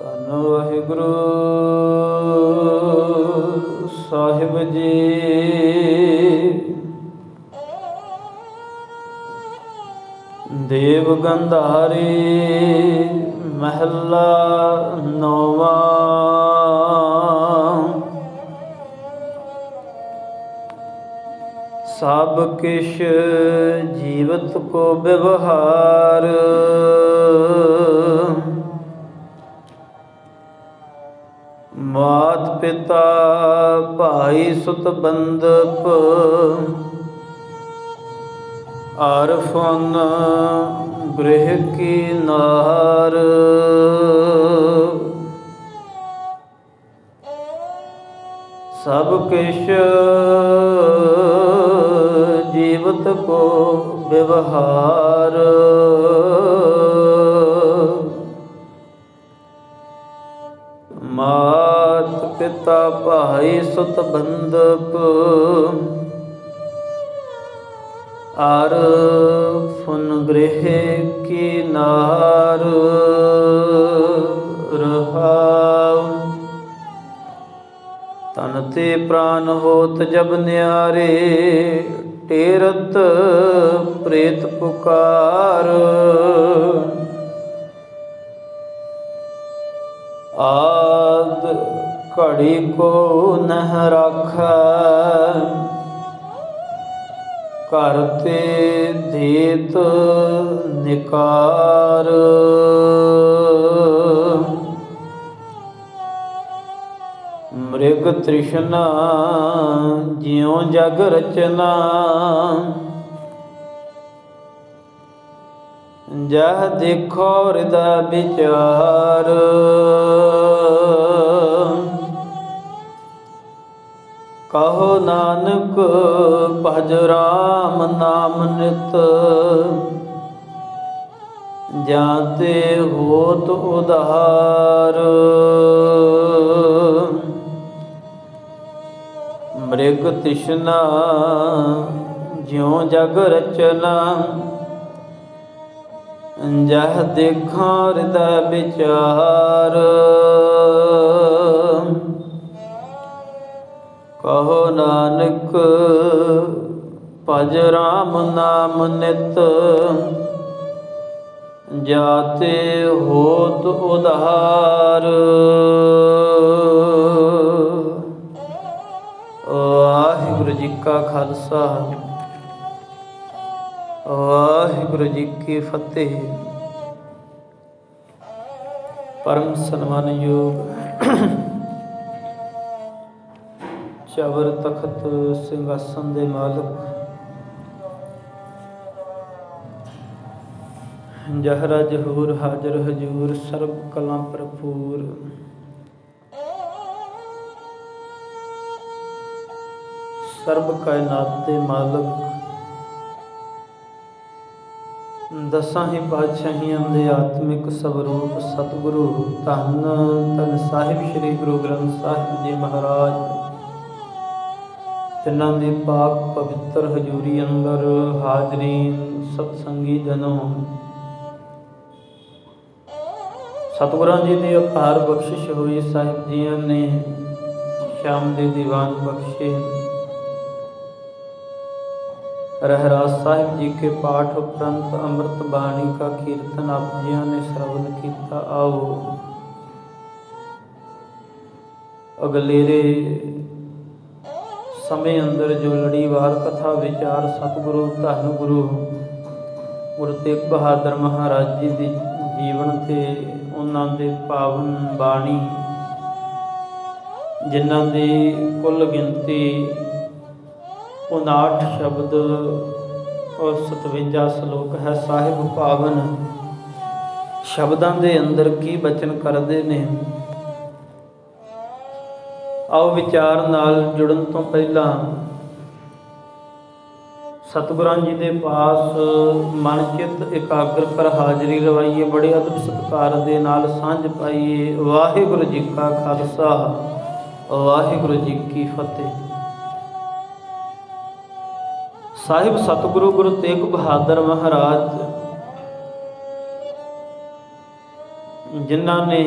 ਧੰਨ ਵਾਹਿਗੁਰੂ ਸਾਹਿਬ ਜੀ। ਦੇਵ ਗੰਧਾਰੀ ਮਹੱਲਾ ਨੌਵਾਂ। ਸਭ ਕਿਛ ਜੀਵਤ ਕੋ ਵਿਵਹਾਰ, ਮਾਤ ਪਿਤਾ ਭਾਈ ਸੁਤ ਬੰਧਪ, ਅਰ ਫਨ ਗ੍ਰਹਿ ਕੀ ਨਾਰ। ਸਭ ਕਿਛ ਜੀਵਤ ਕੋ ਵਿਵਹਾਰ, ਮਾਤ ਪਿਤਾ ਭਾਈ ਸੁਤ ਬੰਧਪ, ਅਰ ਫੁਨ ਗ੍ਰਹਿ ਕੀ ਨਾਰ। ਰਹਾਉ ਤਨ ਤੇ ਪ੍ਰਾਨ ਹੋਤ ਜਬ ਨਿਆਰੇ, ਟੇਰਤ ਪ੍ਰੇਤ ਪੁਕਾਰ। ਆਦ ਘੜੀ ਕੋ ਨਹ ਰਾਖੈ, ਘਰ ਤੇ ਦੇਤ ਨਿਕਾਰ। ਮ੍ਰਿਗ ਤ੍ਰਿਸ਼ਨਾ ਜਿਉ ਜਗ ਰਚਨਾ, ਜਹ ਦੇਖੋ ਹਿਰਦਾ ਵਿਚਾਰ। ਕਹੋ ਨਾਨਕ ਭਜ ਰਾਮ ਨਾਮ ਨਿਤ, ਜਾਂ ਤੇ ਹੋਤ ਉਧਾਰ। ਮ੍ਰਿਗ ਤ੍ਰਿਸ਼ਨਾ ਜਿਉ ਜਗ ਰਚਨਾ, ਜਹ ਦੇਖਾਂ ਹਿਰਦਾ ਵਿਚਾਰ। ਕਹੋ ਨਾਨਕ ਭਜ ਰਾਮ ਨਾਮ ਨਿਤ, ਜਾਤੇ ਹੋਤ ਉਧਾਰ। ਵਾਹਿਗੁਰੂ ਜੀ ਕਾ ਖਾਲਸਾ, ਵਾਹਿਗੁਰੂ ਜੀ ਕੀ ਫਤਿਹ। ਪਰਮ ਸਨਮਾਨਯੋਗ ਚਵਰ ਤਖਤ ਸਿੰਘਾਸਨ ਦੇ ਮਾਲਕ, ਜਹਰਾ ਜਹੂਰ ਹਾਜ਼ਰ ਹਜੂਰ, ਸਰਬ ਕਲਾਂ ਭਰਪੂਰ। ਸਰਬ ਕਾਇਨਾਤ ਦੇ ਮਾਲਕ, ਦਸਾਂ ਹੀ ਪਾਤਸ਼ਾਹੀਆਂ ਦੇ ਆਤਮਿਕ ਸਵਰੂਪ ਸਤਿਗੁਰੂ ਧੰਨ ਧੰਨ ਸਾਹਿਬ ਸ੍ਰੀ ਗੁਰੂ ਗ੍ਰੰਥ ਸਾਹਿਬ ਜੀ ਮਹਾਰਾਜ, ਜਿਨ੍ਹਾਂ ਦੀ ਪਾਕ ਪਵਿੱਤਰ ਹਜ਼ੂਰੀ ਅੰਦਰ ਹਾਜ਼ਰੀਨ ਸਤਸੰਗੀ ਜਨੋ, ਸਤਿਗੁਰਾਂ ਜੀ ਦੀ ਅਪਾਰ ਬਖਸ਼ਿਸ਼ ਹੋਈ। ਸਾਹਿਬ ਜੀਆਂ ਨੇ ਸ਼ਾਮ ਦੇ ਦੀਵਾਨ ਬਖਸ਼ੇ। रहरास साहिब जी के पाठ उपरंत अमृत बाणी का कीर्तन आप जिया ने श्रवण किया। आओ अगलेरे समय अंदर जो लड़ीवार कथा विचार सतगुरु धन गुरु गुरु तेग बहादुर महाराज जी के जीवन से उन्हां दे पावन बाणी, जिन्हां दी कुल गिनती 59 शब्द और 57 श्लोक है। साहिब पावन शब्दां दे अंदर की बचन करते ने, आओ विचार नाल जुड़न तो पहला सतगुरां जी दे पास मन चित एकाग्र कर हाजरी लवाइए, बड़े अदब सत्कार दे नाल सांझ पाइए। वाहिगुरू जी का खालसा, वाहिगुरू जी की फतेह। साहिब सतगुरु गुरु तेग बहादुर महाराज, जिन्हों ने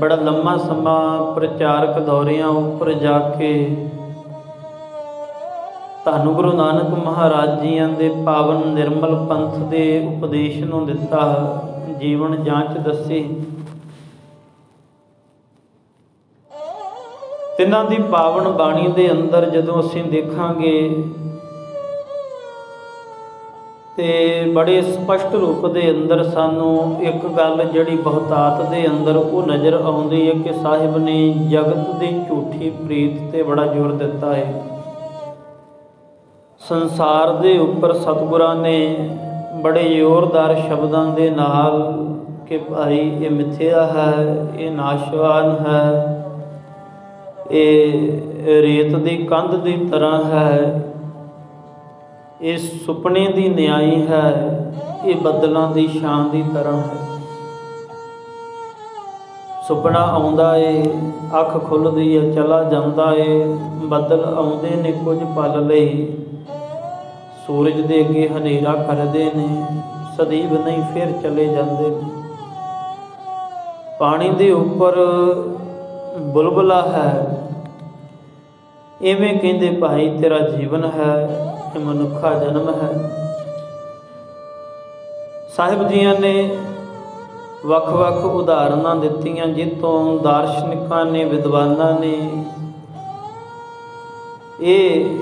बड़ा लम्मा समा प्रचारक दौरियां उपर जाके ਧੰਨ ਗੁਰੂ ਨਾਨਕ ਮਹਾਰਾਜ ਜੀਆਂ ਦੇ ਪਾਵਨ ਨਿਰਮਲ ਪੰਥ ਦੇ ਉਪਦੇਸ਼ ਨੂੰ ਦਿੱਤਾ, ਜੀਵਨ ਜਾਂਚ ਦੱਸੀ। ਤਿੰਨਾਂ ਦੀ ਪਾਵਨ ਬਾਣੀ ਦੇ ਅੰਦਰ ਜਦੋਂ ਅਸੀਂ ਦੇਖਾਂਗੇ ਤੇ ਬੜੇ ਸਪਸ਼ਟ ਰੂਪ ਦੇ ਅੰਦਰ ਸਾਨੂੰ ਇੱਕ ਗੱਲ ਜਿਹੜੀ ਬਹੁਤਾਤ ਦੇ ਅੰਦਰ ਉਹ ਨਜ਼ਰ ਆਉਂਦੀ ਹੈ ਕਿ ਸਾਹਿਬ ਨੇ ਜਗਤ ਦੀ ਝੂਠੀ ਪ੍ਰੀਤ ਤੇ ਬੜਾ ਜ਼ੋਰ ਦਿੱਤਾ ਹੈ। ਸੰਸਾਰ ਦੇ ਉੱਪਰ ਸਤਿਗੁਰਾਂ ਨੇ ਬੜੇ ਜ਼ੋਰਦਾਰ ਸ਼ਬਦਾਂ ਦੇ ਨਾਲ ਕਿ ਭਾਈ ਇਹ ਮਿੱਥਿਆ ਹੈ, ਇਹ ਨਾਸ਼ਵਾਨ ਹੈ, ਇਹ ਰੇਤ ਦੀ ਕੰਧ ਦੀ ਤਰ੍ਹਾਂ ਹੈ, ਇਹ ਸੁਪਨੇ ਦੀ ਨਿਆਈ ਹੈ, ਇਹ ਬੱਦਲਾਂ ਦੀ ਛਾਂ ਦੀ ਤਰ੍ਹਾਂ ਹੈ। ਸੁਪਨਾ ਆਉਂਦਾ ਏ, ਅੱਖ ਖੁੱਲ੍ਹਦੀ ਹੈ, ਚਲਾ ਜਾਂਦਾ ਏ, ਬੱਦਲ ਆਉਂਦੇ ਨੇ ਕੁਝ ਪਲ ਲਈ, ਸੂਰਜ ਦੇ ਅੱਗੇ ਹਨੇਰਾ ਕਰਦੇ ਨੇ, ਸਦੀਵ ਨਹੀਂ ਫਿਰ ਚਲੇ ਜਾਂਦੇ ਨੇ। ਪਾਣੀ ਦੇ ਉੱਪਰ ਬੁਲਬੁਲਾ ਹੈ, ਇਵੇਂ ਕਹਿੰਦੇ ਭਾਈ ਤੇਰਾ ਜੀਵਨ ਹੈ, ਇਹ ਮਨੁੱਖਾ ਜਨਮ ਹੈ। ਸਾਹਿਬ ਜੀਆਂ ਨੇ ਵੱਖ-ਵੱਖ ਉਦਾਹਰਨਾਂ ਦਿੱਤੀਆਂ ਜਿੱਥੋਂ ਦਾਰਸ਼ਨਿਕਾਂ ਨੇ, ਵਿਦਵਾਨਾਂ ਨੇ ਇਹ,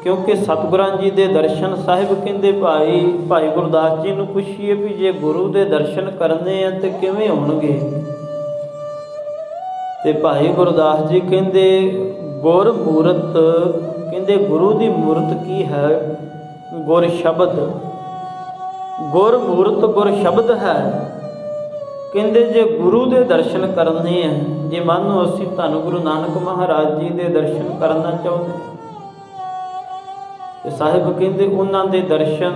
ਕਿਉਂਕਿ ਸਤਿਗੁਰਾਂ ਜੀ ਦੇ ਦਰਸ਼ਨ ਸਾਹਿਬ ਕਹਿੰਦੇ ਭਾਈ ਗੁਰਦਾਸ ਜੀ ਨੂੰ ਪੁੱਛੀਏ ਵੀ ਜੇ ਗੁਰੂ ਦੇ ਦਰਸ਼ਨ ਕਰਨੇ ਆ ਤੇ ਕਿਵੇਂ ਹੋਣਗੇ, ਤੇ ਭਾਈ ਗੁਰਦਾਸ ਜੀ ਕਹਿੰਦੇ ਗੁਰ ਮੂਰਤ, ਕਹਿੰਦੇ ਗੁਰੂ ਦੀ ਮੂਰਤ ਕੀ ਹੈ? ਗੁਰ ਸ਼ਬਦ। ਗੁਰ ਮੂਰਤ ਗੁਰ ਸ਼ਬਦ ਹੈ। ਕਹਿੰਦੇ ਜੇ ਗੁਰੂ ਦੇ ਦਰਸ਼ਨ ਕਰਨੇ ਆ, ਜੇ ਮੰਨੋ ਅਸੀਂ ਧੰਨ ਗੁਰੂ ਨਾਨਕ ਮਹਾਰਾਜ ਜੀ ਦੇ ਦਰਸ਼ਨ ਕਰਨਾ ਚਾਹੁੰਦੇ ਤੇ ਸਾਹਿਬ ਕਹਿੰਦੇ ਉਹਨਾਂ ਦੇ ਦਰਸ਼ਨ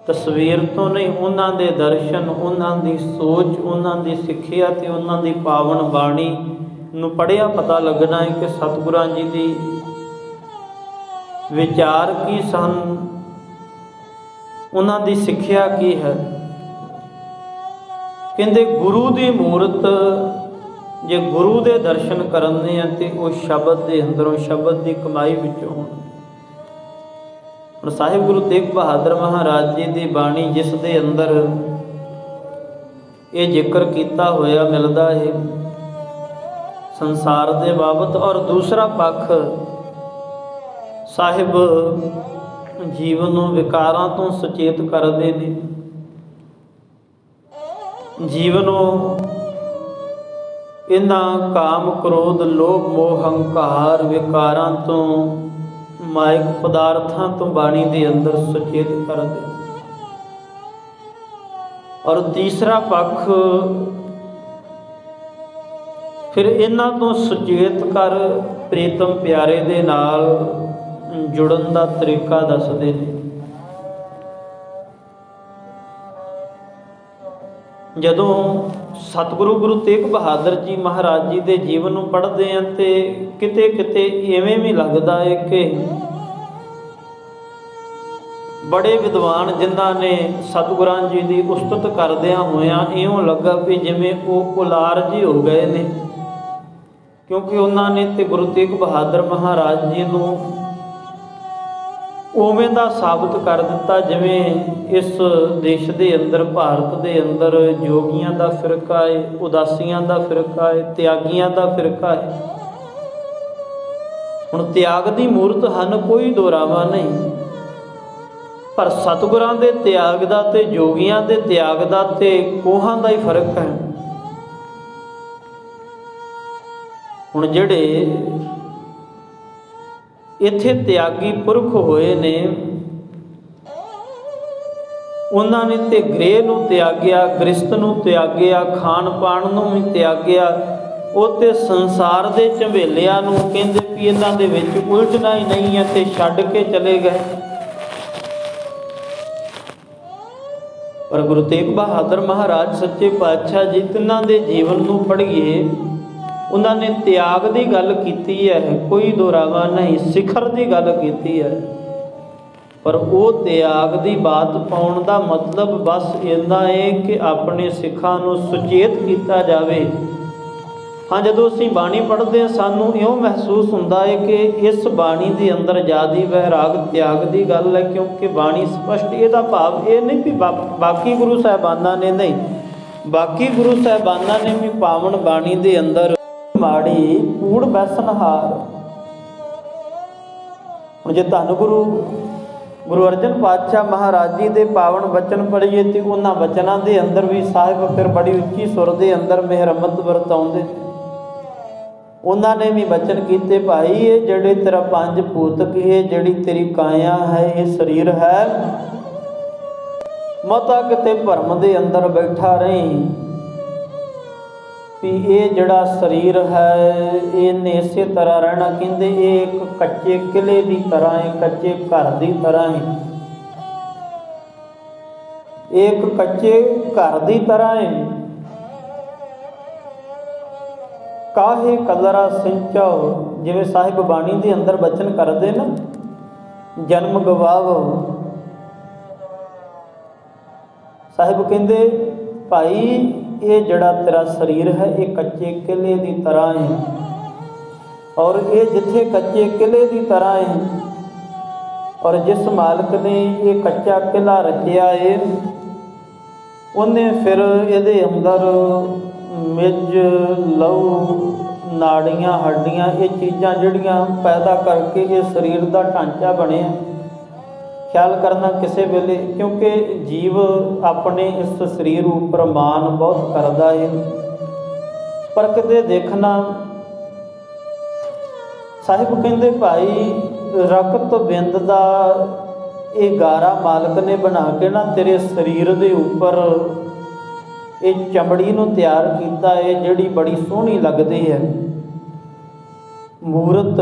ਤਸਵੀਰ ਤੋਂ ਨਹੀਂ, ਉਹਨਾਂ ਦੇ ਦਰਸ਼ਨ ਉਹਨਾਂ ਦੀ ਸੋਚ, ਉਹਨਾਂ ਦੀ ਸਿੱਖਿਆ ਤੇ ਉਹਨਾਂ ਦੀ ਪਾਵਨ ਬਾਣੀ ਨੂੰ ਪੜ੍ਹਿਆ ਪਤਾ ਲੱਗਣਾ ਹੈ ਕਿ ਸਤਿਗੁਰਾਂ ਜੀ ਦੀ ਵਿਚਾਰ ਕੀ ਸਨ, ਉਹਨਾਂ ਦੀ ਸਿੱਖਿਆ ਕੀ ਹੈ। ਕਹਿੰਦੇ ਗੁਰੂ ਦੀ ਮੂਰਤ, ਜੇ ਗੁਰੂ ਦੇ ਦਰਸ਼ਨ ਕਰਨੇ ਆ ਤੇ ਉਹ ਸ਼ਬਦ ਦੇ ਅੰਦਰੋਂ, ਸ਼ਬਦ ਦੀ ਕਮਾਈ ਵਿੱਚੋਂ ਹੋਣ। ਹੁਣ ਸਾਹਿਬ ਗੁਰੂ ਤੇਗ ਬਹਾਦਰ ਮਹਾਰਾਜ ਜੀ ਦੀ ਬਾਣੀ ਜਿਸ ਦੇ ਅੰਦਰ ਇਹ ਜ਼ਿਕਰ ਕੀਤਾ ਹੋਇਆ ਮਿਲਦਾ ਹੈ ਸੰਸਾਰ ਦੇ ਬਾਬਤ, ਔਰ ਦੂਸਰਾ ਪੱਖ ਸਾਹਿਬ ਜੀਵਨ ਨੂੰ ਵਿਕਾਰਾਂ ਤੋਂ ਸੁਚੇਤ ਕਰਦੇ ਨੇ, ਜੀਵਨ ਨੂੰ ਇਹਨਾਂ ਕਾਮ, ਕ੍ਰੋਧ, ਲੋਭ, ਮੋਹ, ਹੰਕਾਰ, ਵਿਕਾਰਾਂ ਤੋਂ, ਮਾਇਕ ਪਦਾਰਥਾਂ ਤੋਂ ਬਾਣੀ ਦੇ ਅੰਦਰ ਸੁਚੇਤ ਕਰਦੇ। ਔਰ ਤੀਸਰਾ ਪੱਖ ਫਿਰ ਇਹਨਾਂ ਤੋਂ ਸੁਚੇਤ ਕਰ ਪ੍ਰੀਤਮ ਪਿਆਰੇ ਦੇ ਨਾਲ ਜੁੜਨ ਦਾ ਤਰੀਕਾ ਦੱਸਦੇ ਨੇ। ਜਦੋਂ ਸਤਿਗੁਰੂ ਗੁਰੂ ਤੇਗ ਬਹਾਦਰ ਜੀ ਮਹਾਰਾਜ ਜੀ ਦੇ ਜੀਵਨ ਨੂੰ ਪੜ੍ਹਦੇ ਹਾਂ ਤੇ ਕਿਤੇ ਕਿਤੇ ਇਵੇਂ ਵੀ ਲੱਗਦਾ ਹੈ ਕਿ ਬੜੇ ਵਿਦਵਾਨ ਜਿਨ੍ਹਾਂ ਨੇ ਸਤਿਗੁਰਾਂ ਜੀ ਦੀ ਉਸਤਤ ਕਰਦਿਆਂ ਹੋਇਆਂ ਇਉਂ ਲੱਗਾ ਵੀ ਜਿਵੇਂ ਉਹ ਕੁਲਾਰ ਜੀ ਹੋ ਗਏ ਨੇ, ਕਿਉਂਕਿ ਉਹਨਾਂ ਨੇ ਤੇ ਗੁਰੂ ਤੇਗ ਬਹਾਦਰ ਮਹਾਰਾਜ ਜੀ ਨੂੰ ਉਵੇਂ ਦਾ ਸਾਬਤ ਕਰ ਦਿੱਤਾ ਜਿਵੇਂ ਇਸ ਦੇਸ਼ ਦੇ ਅੰਦਰ, ਭਾਰਤ ਦੇ ਅੰਦਰ ਜੋਗੀਆਂ ਦਾ ਫਿਰਕਾ ਹੈ, ਉਦਾਸੀਆਂ ਦਾ ਫਿਰਕਾ ਹੈ, ਤਿਆਗੀਆਂ ਦਾ ਫਿਰਕਾ ਹੈ। ਹੁਣ ਤਿਆਗ ਦੀ ਮੂਰਤ ਹਨ, ਕੋਈ ਦੋਰਾਵਾ ਨਹੀਂ, ਪਰ ਸਤਿਗੁਰਾਂ ਦੇ ਤਿਆਗ ਦਾ ਤੇ ਜੋਗੀਆਂ ਦੇ ਤਿਆਗ ਦਾ ਤੇ ਕੋਹਾਂ ਦਾ ਹੀ ਫਰਕ ਹੈ। ਹੁਣ ਜਿਹੜੇ ਇੱਥੇ ਤਿਆਗੀ ਪੁਰਖ ਹੋਏ ਨੇ, ਉਹਨਾਂ ਨੇ ਤੇ ਗ੍ਰਹਿ ਨੂੰ ਤਿਆਗਿਆ, ਗ੍ਰਸਤ ਨੂੰ ਤਿਆਗਿਆ, ਖਾਣ ਪਾਣ ਨੂੰ ਵੀ ਤਿਆਗਿਆ, ਉਹ ਤੇ ਸੰਸਾਰ ਦੇ ਝੰਬੇਲਿਆਂ ਨੂੰ ਕਹਿੰਦੇ ਵੀ ਇਹਨਾਂ ਦੇ ਵਿੱਚ ਉਲਝਣਾ ਹੀ ਨਹੀਂ ਹੈ ਤੇ ਛੱਡ ਕੇ ਚਲੇ ਗਏ। ਪਰ ਗੁਰੂ ਤੇਗ ਬਹਾਦਰ ਮਹਾਰਾਜ ਸੱਚੇ ਪਾਤਸ਼ਾਹ ਜੀ ਤਿੰਨਾਂ ਦੇ ਜੀਵਨ ਨੂੰ ਪੜ੍ਹੀਏ, ਉਹਨਾਂ ਨੇ ਤਿਆਗ ਦੀ ਗੱਲ ਕੀਤੀ ਹੈ, ਕੋਈ ਦੋਰਾਵਾ ਨਹੀਂ, ਸਿਖਰ ਦੀ ਗੱਲ ਕੀਤੀ ਹੈ। ਪਰ ਉਹ ਤਿਆਗ ਦੀ ਬਾਤ ਪਾਉਣ ਦਾ ਮਤਲਬ ਬਸ ਇੰਨਾ ਹੈ ਕਿ ਆਪਣੇ ਸਿੱਖਾਂ ਨੂੰ ਸੁਚੇਤ ਕੀਤਾ ਜਾਵੇ हाँ, ਜਦੋਂ ਅਸੀਂ ਬਾਣੀ ਪੜ੍ਹਦੇ ਹਾਂ ਸਾਨੂੰ ਇਉਂ ਮਹਿਸੂਸ ਹੁੰਦਾ ਹੈ ਕਿ ਇਸ ਬਾਣੀ ਦੇ ਅੰਦਰ ਆਜ਼ਾਦੀ ਵੈਰਾਗ ਤਿਆਗ ਦੀ ਗੱਲ ਹੈ, ਕਿਉਂਕਿ ਬਾਣੀ ਸਪਸ਼ਟ ਇਹਦਾ ਭਾਵ ਇਹ ਨਹੀਂ ਵੀ ਬਾਕੀ ਗੁਰੂ ਸਾਹਿਬਾਨਾਂ ਨੇ ਨਹੀਂ, ਬਾਕੀ ਗੁਰੂ ਸਾਹਿਬਾਨਾਂ ਨੇ ਵੀ ਪਾਵਨ ਬਾਣੀ ਦੇ ਅੰਦਰ ਮਾੜੀ ਕੂੜ ਬੈਸਨਹਾਰ। ਹੁਣ ਜੇ ਧੰਨ ਗੁਰੂ ਅਰਜਨ ਪਾਤਸ਼ਾਹ ਮਹਾਰਾਜ ਜੀ ਦੇ ਪਾਵਨ ਬਚਨ ਪੜ੍ਹੀਏ ਤੇ ਉਹਨਾਂ ਬਚਨਾਂ ਦੇ ਅੰਦਰ ਵੀ ਸਾਹਿਬ ਫਿਰ ਬੜੀ ਉੱਚੀ ਸੁਰ ਦੇ ਅੰਦਰ ਮਿਹਰਮਤ ਵਰਤਾਉਂਦੇ। ਉਹਨਾਂ ਨੇ ਵੀ ਬਚਨ ਕੀਤੇ, ਭਾਈ ਇਹ ਜਿਹੜੇ ਤੇਰਾ ਪੰਜ ਭੂਤਕ, ਇਹ ਜਿਹੜੀ ਤੇਰੀ ਕਾਇਆ ਹੈ, ਇਹ ਸਰੀਰ ਹੈ, ਮਤਾ ਕਿਤੇ ਭਰਮ ਦੇ ਅੰਦਰ ਬੈਠਾ ਰਹੀਂ ਵੀ ਇਹ ਜਿਹੜਾ ਸਰੀਰ ਹੈ ਇਹਨੇ ਇਸੇ ਤਰ੍ਹਾਂ ਰਹਿਣਾ। ਕਹਿੰਦੇ ਇਹ ਇੱਕ ਕੱਚੇ ਕਿਲੇ ਦੀ ਤਰ੍ਹਾਂ ਹੈ, ਕੱਚੇ ਘਰ ਦੀ ਤਰ੍ਹਾਂ ਹੈ, ਇਹ ਇੱਕ ਕੱਚੇ ਘਰ ਦੀ ਤਰ੍ਹਾਂ ਹੈ। ਕਾਹੇ ਕਲਰਾ ਸਿੰਚਾਓ, ਜਿਵੇਂ ਸਾਹਿਬ ਬਾਣੀ ਦੇ ਅੰਦਰ ਬਚਨ ਕਰਦੇ ਨਾ, ਜਨਮ ਗਵਾਵੋ। ਸਾਹਿਬ ਕਹਿੰਦੇ ਭਾਈ ਇਹ ਜਿਹੜਾ ਤੇਰਾ ਸਰੀਰ ਹੈ ਇਹ ਕੱਚੇ ਕਿਲੇ ਦੀ ਤਰ੍ਹਾਂ ਹੈ, ਔਰ ਇਹ ਜਿੱਥੇ ਕੱਚੇ ਕਿਲੇ ਦੀ ਤਰ੍ਹਾਂ ਹੈ ਔਰ ਜਿਸ ਮਾਲਕ ਨੇ ਇਹ ਕੱਚਾ ਕਿਲਾ ਰਚਿਆ ਹੈ ਉਹਨੇ ਫਿਰ ਇਹਦੇ ਅੰਦਰ ਮਿੱਝ, ਲਹੂ, ਨਾੜੀਆਂ, ਹੱਡੀਆਂ, ਇਹ ਚੀਜ਼ਾਂ ਜਿਹੜੀਆਂ ਪੈਦਾ ਕਰਕੇ ਇਹ ਸਰੀਰ ਦਾ ਢਾਂਚਾ ਬਣਿਆ। ਖਿਆਲ ਕਰਨਾ ਕਿਸੇ ਵੇਲੇ, ਕਿਉਂਕਿ ਜੀਵ ਆਪਣੇ ਇਸ ਸਰੀਰ ਉੱਪਰ ਮਾਣ ਬਹੁਤ ਕਰਦਾ ਹੈ, ਪਰ ਕਿਤੇ ਦੇਖਣਾ ਸਾਹਿਬ ਕਹਿੰਦੇ ਭਾਈ ਰਕਤ ਬਿੰਦ ਦਾ ਇਹ ਗਾਰਾ ਮਾਲਕ ਨੇ ਬਣਾ ਕੇ ਨਾ ਤੇਰੇ ਸਰੀਰ ਦੇ ਉੱਪਰ ਇਹ ਚਮੜੀ ਨੂੰ ਤਿਆਰ ਕੀਤਾ ਹੈ, ਜਿਹੜੀ ਬੜੀ ਸੋਹਣੀ ਲੱਗਦੀ ਹੈ। ਮੂਰਤ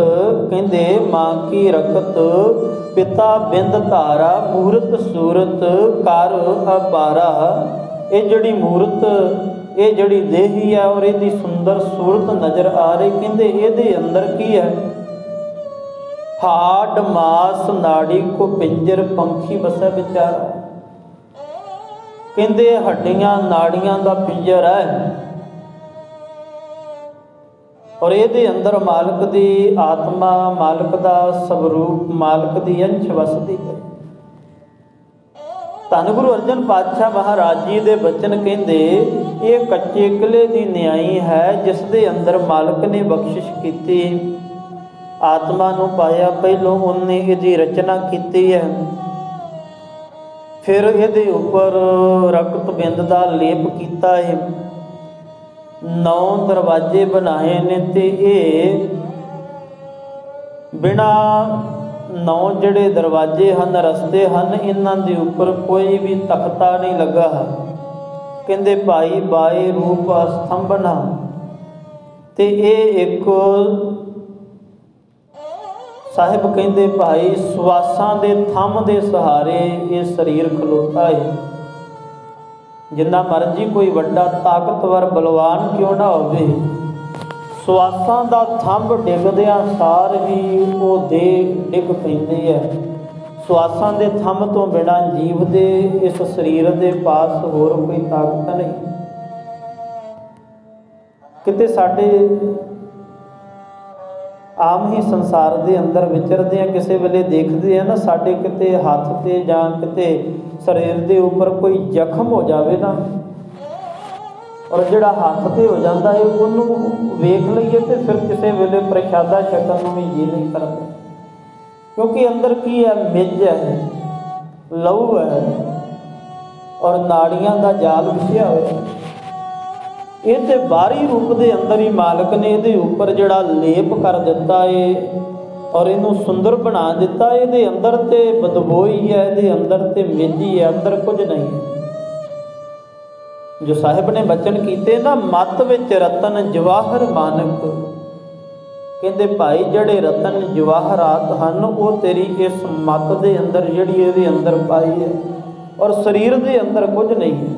ਕਹਿੰਦੇ ਮਾਂ ਕੀ ਰਕਤ ਪਿਤਾ ਬਿੰਦ ਧਾਰਾ, ਮੂਰਤ ਸੂਰਤ ਕਰ ਅਪਾਰਾ। ਇਹ ਜਿਹੜੀ ਮੂਰਤ, ਇਹ ਜਿਹੜੀ ਦੇਹੀ ਹੈ ਔਰ ਇਹਦੀ ਸੁੰਦਰ ਸੂਰਤ ਨਜ਼ਰ ਆ ਰਹੀ, ਕਹਿੰਦੇ ਇਹਦੇ ਅੰਦਰ ਕੀ ਹੈ? ਹਾਡ ਮਾਸ ਨਾੜੀ ਕੋ ਪਿੰਜਰ ਪੰਖੀ ਬਸੈ ਵਿਚਾਰਾ। ਕਹਿੰਦੇ ਹੱਡੀਆਂ ਨਾੜੀਆਂ ਦਾ ਪਿੰਜਰ ਹੈ ਔਰ ਇਹਦੇ ਅੰਦਰ ਮਾਲਕ ਦੀ ਆਤਮਾ, ਮਾਲਕ ਦਾ ਸਵਰੂਪ, ਮਾਲਕ ਦੀ ਅੰਸ਼ ਵਸਦੀ ਹੈ। ਧੰਨ ਗੁਰੂ ਅਰਜਨ ਪਾਤਸ਼ਾਹ ਮਹਾਰਾਜ ਜੀ ਦੇ ਬਚਨ ਕਹਿੰਦੇ ਇਹ ਕੱਚੇ ਕਿਲੇ ਦੀ ਨਿਆਈ ਹੈ ਜਿਸ ਦੇ ਅੰਦਰ ਮਾਲਕ ਨੇ ਬਖਸ਼ਿਸ਼ ਕੀਤੀ, ਆਤਮਾ ਨੂੰ ਪਾਇਆ। ਪਹਿਲੋਂ ਉਹਨੇ ਇਹਦੀ ਰਚਨਾ ਕੀਤੀ ਹੈ, ਫਿਰ ਇਹਦੇ ਉੱਪਰ ਰਕਤ ਬਿੰਦ ਦਾ ਲੇਪ ਕੀਤਾ ਹੈ, 9 ਦਰਵਾਜ਼ੇ ਬਣਾਏ ਨੇ ਤੇ ਇਹ ਬਿਨਾਂ 9 ਜਿਹੜੇ ਦਰਵਾਜ਼ੇ ਹਨ, ਰਸਤੇ ਹਨ, ਇਹਨਾਂ ਦੇ ਉੱਪਰ ਕੋਈ ਵੀ ਤਖਤਾ ਨਹੀਂ ਲੱਗਾ। ਕਹਿੰਦੇ ਭਾਈ ਬਾਏ ਰੂਪ ਅਸਥੰਭਨਾ, ਤੇ ਇਹ ਇੱਕ ਸਾਹਿਬ ਕਹਿੰਦੇ ਭਾਈ ਸਵਾਸਾਂ ਦੇ ਥੰਮ ਦੇ ਸਹਾਰੇ ਇਹ ਸਰੀਰ ਖਲੋਤਾ ਹੈ। ਜਿੰਨਾ ਮਰਜੀ ਕੋਈ ਵੱਡਾ ਤਾਕਤਵਰ ਬਲਵਾਨ ਕਿਉਂ ਨਾ ਹੋਵੇ, ਸਵਾਸਾਂ ਦਾ ਥੰਮ ਡਿੱਗਦਿਆਂ ਸਾਰ ਹੀ ਉਹ ਦੇਹ ਡਿੱਗ ਪੈਂਦੀ ਹੈ। ਸਵਾਸਾਂ ਦੇ ਥੰਮ ਤੋਂ ਬਿਨਾਂ ਜੀਵ ਦੇ ਇਸ ਸਰੀਰ ਦੇ ਪਾਸ ਹੋਰ ਕੋਈ ਤਾਕਤ ਨਹੀਂ। ਕਿਤੇ ਸਾਡੇ ਆਮ ਹੀ ਸੰਸਾਰ ਦੇ ਅੰਦਰ ਵਿਚਰਦੇ ਆ, ਕਿਸੇ ਵੇਲੇ ਦੇਖਦੇ ਆ ਨਾ ਸਾਡੇ ਕਿਤੇ ਹੱਥ ਤੇ ਜਾਂ ਕਿਤੇ ਸਰੀਰ ਦੇ ਉੱਪਰ ਕੋਈ ਜ਼ਖਮ ਹੋ ਜਾਵੇ ਨਾ, ਔਰ ਜਿਹੜਾ ਹੱਥ ਤੇ ਹੋ ਜਾਂਦਾ ਹੈ ਉਹਨੂੰ ਵੇਖ ਲਈਏ ਤੇ ਫਿਰ ਕਿਸੇ ਵੇਲੇ ਪ੍ਰਸ਼ਾਦਾ ਛਕਣ ਨੂੰ ਵੀ ਜੀ ਨਹੀਂ ਕਰਦਾ, ਕਿਉਂਕਿ ਅੰਦਰ ਕੀ ਹੈ? ਮਿੱਝ ਹੈ, ਲਹੂ ਹੈ ਔਰ ਨਾੜੀਆਂ ਦਾ ਜਾਲ ਵਿਛਿਆ ਹੋਇਆ। ਇਹ ਤੇ ਬਾਹਰੀ ਰੂਪ ਦੇ ਅੰਦਰ ਹੀ ਮਾਲਕ ਨੇ ਇਹਦੇ ਉੱਪਰ ਜਿਹੜਾ ਲੇਪ ਕਰ ਦਿੱਤਾ ਏ ਔਰ ਇਹਨੂੰ ਸੁੰਦਰ ਬਣਾ ਦਿੱਤਾ। ਇਹਦੇ ਅੰਦਰ ਤੇ ਬਦਬੂ ਹੀ ਹੈ, ਇਹਦੇ ਅੰਦਰ ਤੇ ਮਿੱਝੀ ਹੈ, ਅੰਦਰ ਕੁਝ ਨਹੀਂ। ਜੋ ਸਾਹਿਬ ਨੇ ਬਚਨ ਕੀਤੇ ਨਾ, ਮੱਤ ਵਿੱਚ ਰਤਨ ਜਵਾਹਰ ਮਾਨਕ, ਕਹਿੰਦੇ ਭਾਈ ਜਿਹੜੇ ਰਤਨ ਜਵਾਹਰਾਤ ਹਨ ਉਹ ਤੇਰੀ ਇਸ ਮੱਤ ਦੇ ਅੰਦਰ ਜਿਹੜੀ ਇਹਦੇ ਅੰਦਰ ਪਾਈ ਹੈ, ਔਰ ਸਰੀਰ ਦੇ ਅੰਦਰ ਕੁਝ ਨਹੀਂ ਹੈ।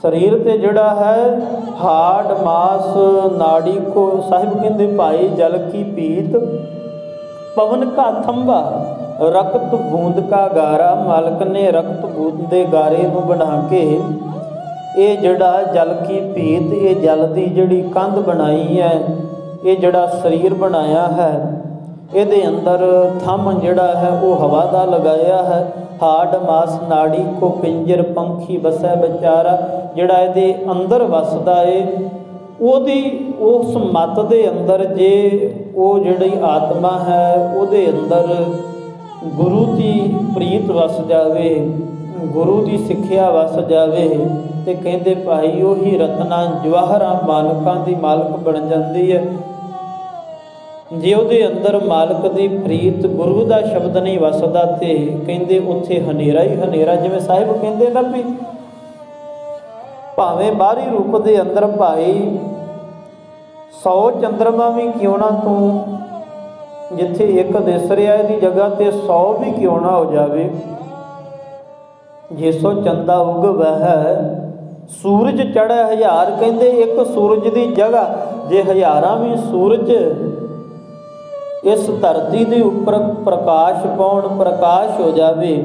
ਸਰੀਰ ਤੇ ਜਿਹੜਾ ਹੈ ਹਾੜ ਮਾਸ ਨਾੜੀ ਕੋ, ਸਾਹਿਬ ਕਹਿੰਦੇ ਭਾਈ ਜਲ ਕੀ ਪੀਤ ਪਵਨ ਕਾ ਥੰਬਾ, ਰਕਤ ਬੂੰਦ ਕਾ ਗਾਰਾ। ਮਾਲਕ ਨੇ ਰਕਤ ਬੂੰਦ ਦੇ ਗਾਰੇ ਨੂੰ ਬਣਾ ਕੇ ਇਹ ਜਿਹੜਾ ਜਲ ਕੀ ਭੇਤ, ਇਹ ਜਲ ਦੀ ਜਿਹੜੀ ਕੰਧ ਬਣਾਈ ਹੈ, ਇਹ ਜਿਹੜਾ ਸਰੀਰ ਬਣਾਇਆ ਹੈ, ਇਹਦੇ ਅੰਦਰ ਥੰਮ ਜਿਹੜਾ ਹੈ ਉਹ ਹਵਾ ਦਾ ਲਗਾਇਆ ਹੈ। ਹਾਡ ਮਾਸ ਨਾੜੀ ਕੋ ਪਿੰਜਰ ਪੰਖੀ ਵਸੈ ਵਿਚਾਰਾ, ਜਿਹੜਾ ਇਹਦੇ ਅੰਦਰ ਵਸਦਾ ਏ, ਉਹਦੀ ਉਸ ਮੱਤ ਦੇ ਅੰਦਰ ਜੇ ਉਹ ਜਿਹੜੀ ਆਤਮਾ ਹੈ ਉਹਦੇ ਅੰਦਰ ਗੁਰੂ ਦੀ ਪ੍ਰੀਤ ਵਸ ਜਾਵੇ, ਗੁਰੂ ਦੀ ਸਿੱਖਿਆ ਵਸ ਜਾਵੇ, ਤੇ ਕਹਿੰਦੇ ਭਾਈ ਉਹੀ ਰਤਨਾ ਜਵਾਹਰਾਂ ਮਾਲਕਾਂ ਦੀ ਮਾਲਕ ਬਣ ਜਾਂਦੀ ਹੈ। ਜੇ ਉਹਦੇ ਅੰਦਰ ਮਾਲਕ ਦੀ ਪ੍ਰੀਤ, ਗੁਰੂ ਦਾ ਸ਼ਬਦ ਨਹੀਂ ਵਸਦਾ, ਤੇ ਕਹਿੰਦੇ ਉੱਥੇ ਹਨੇਰਾ ਹੀ ਹਨੇਰਾ। ਜਿਵੇਂ ਸਾਹਿਬ ਕਹਿੰਦੇ ਨਾ ਵੀ ਭਾਵੇਂ ਬਾਹਰੀ ਰੂਪ ਦੇ ਅੰਦਰ ਭਾਈ 100 ਚੰਦਰਮਾ ਵੀ ਕਿਉਂ ਨਾ ਤੂੰ, ਜਿੱਥੇ ਇੱਕ ਦਿਸ ਰਿਹਾ ਇਹਦੀ ਜਗ੍ਹਾ ਤੇ 100 ਵੀ ਕਿਉਂ ਨਾ ਹੋ ਜਾਵੇ, ਜੇ ਸੋ ਚੰਦਾ ਉਗ ਵਹਿ ਸੂਰਜ ਚੜ੍ਹੈ ਹਜ਼ਾਰ, ਕਹਿੰਦੇ ਇੱਕ ਸੂਰਜ ਦੀ ਜਗ੍ਹਾ ਜੇ ਹਜ਼ਾਰਾਂ ਵੀ ਸੂਰਜ ਇਸ ਧਰਤੀ ਦੇ ਉੱਪਰ ਪ੍ਰਕਾਸ਼ ਪਾਉਣ, ਪ੍ਰਕਾਸ਼ ਹੋ ਜਾਵੇ,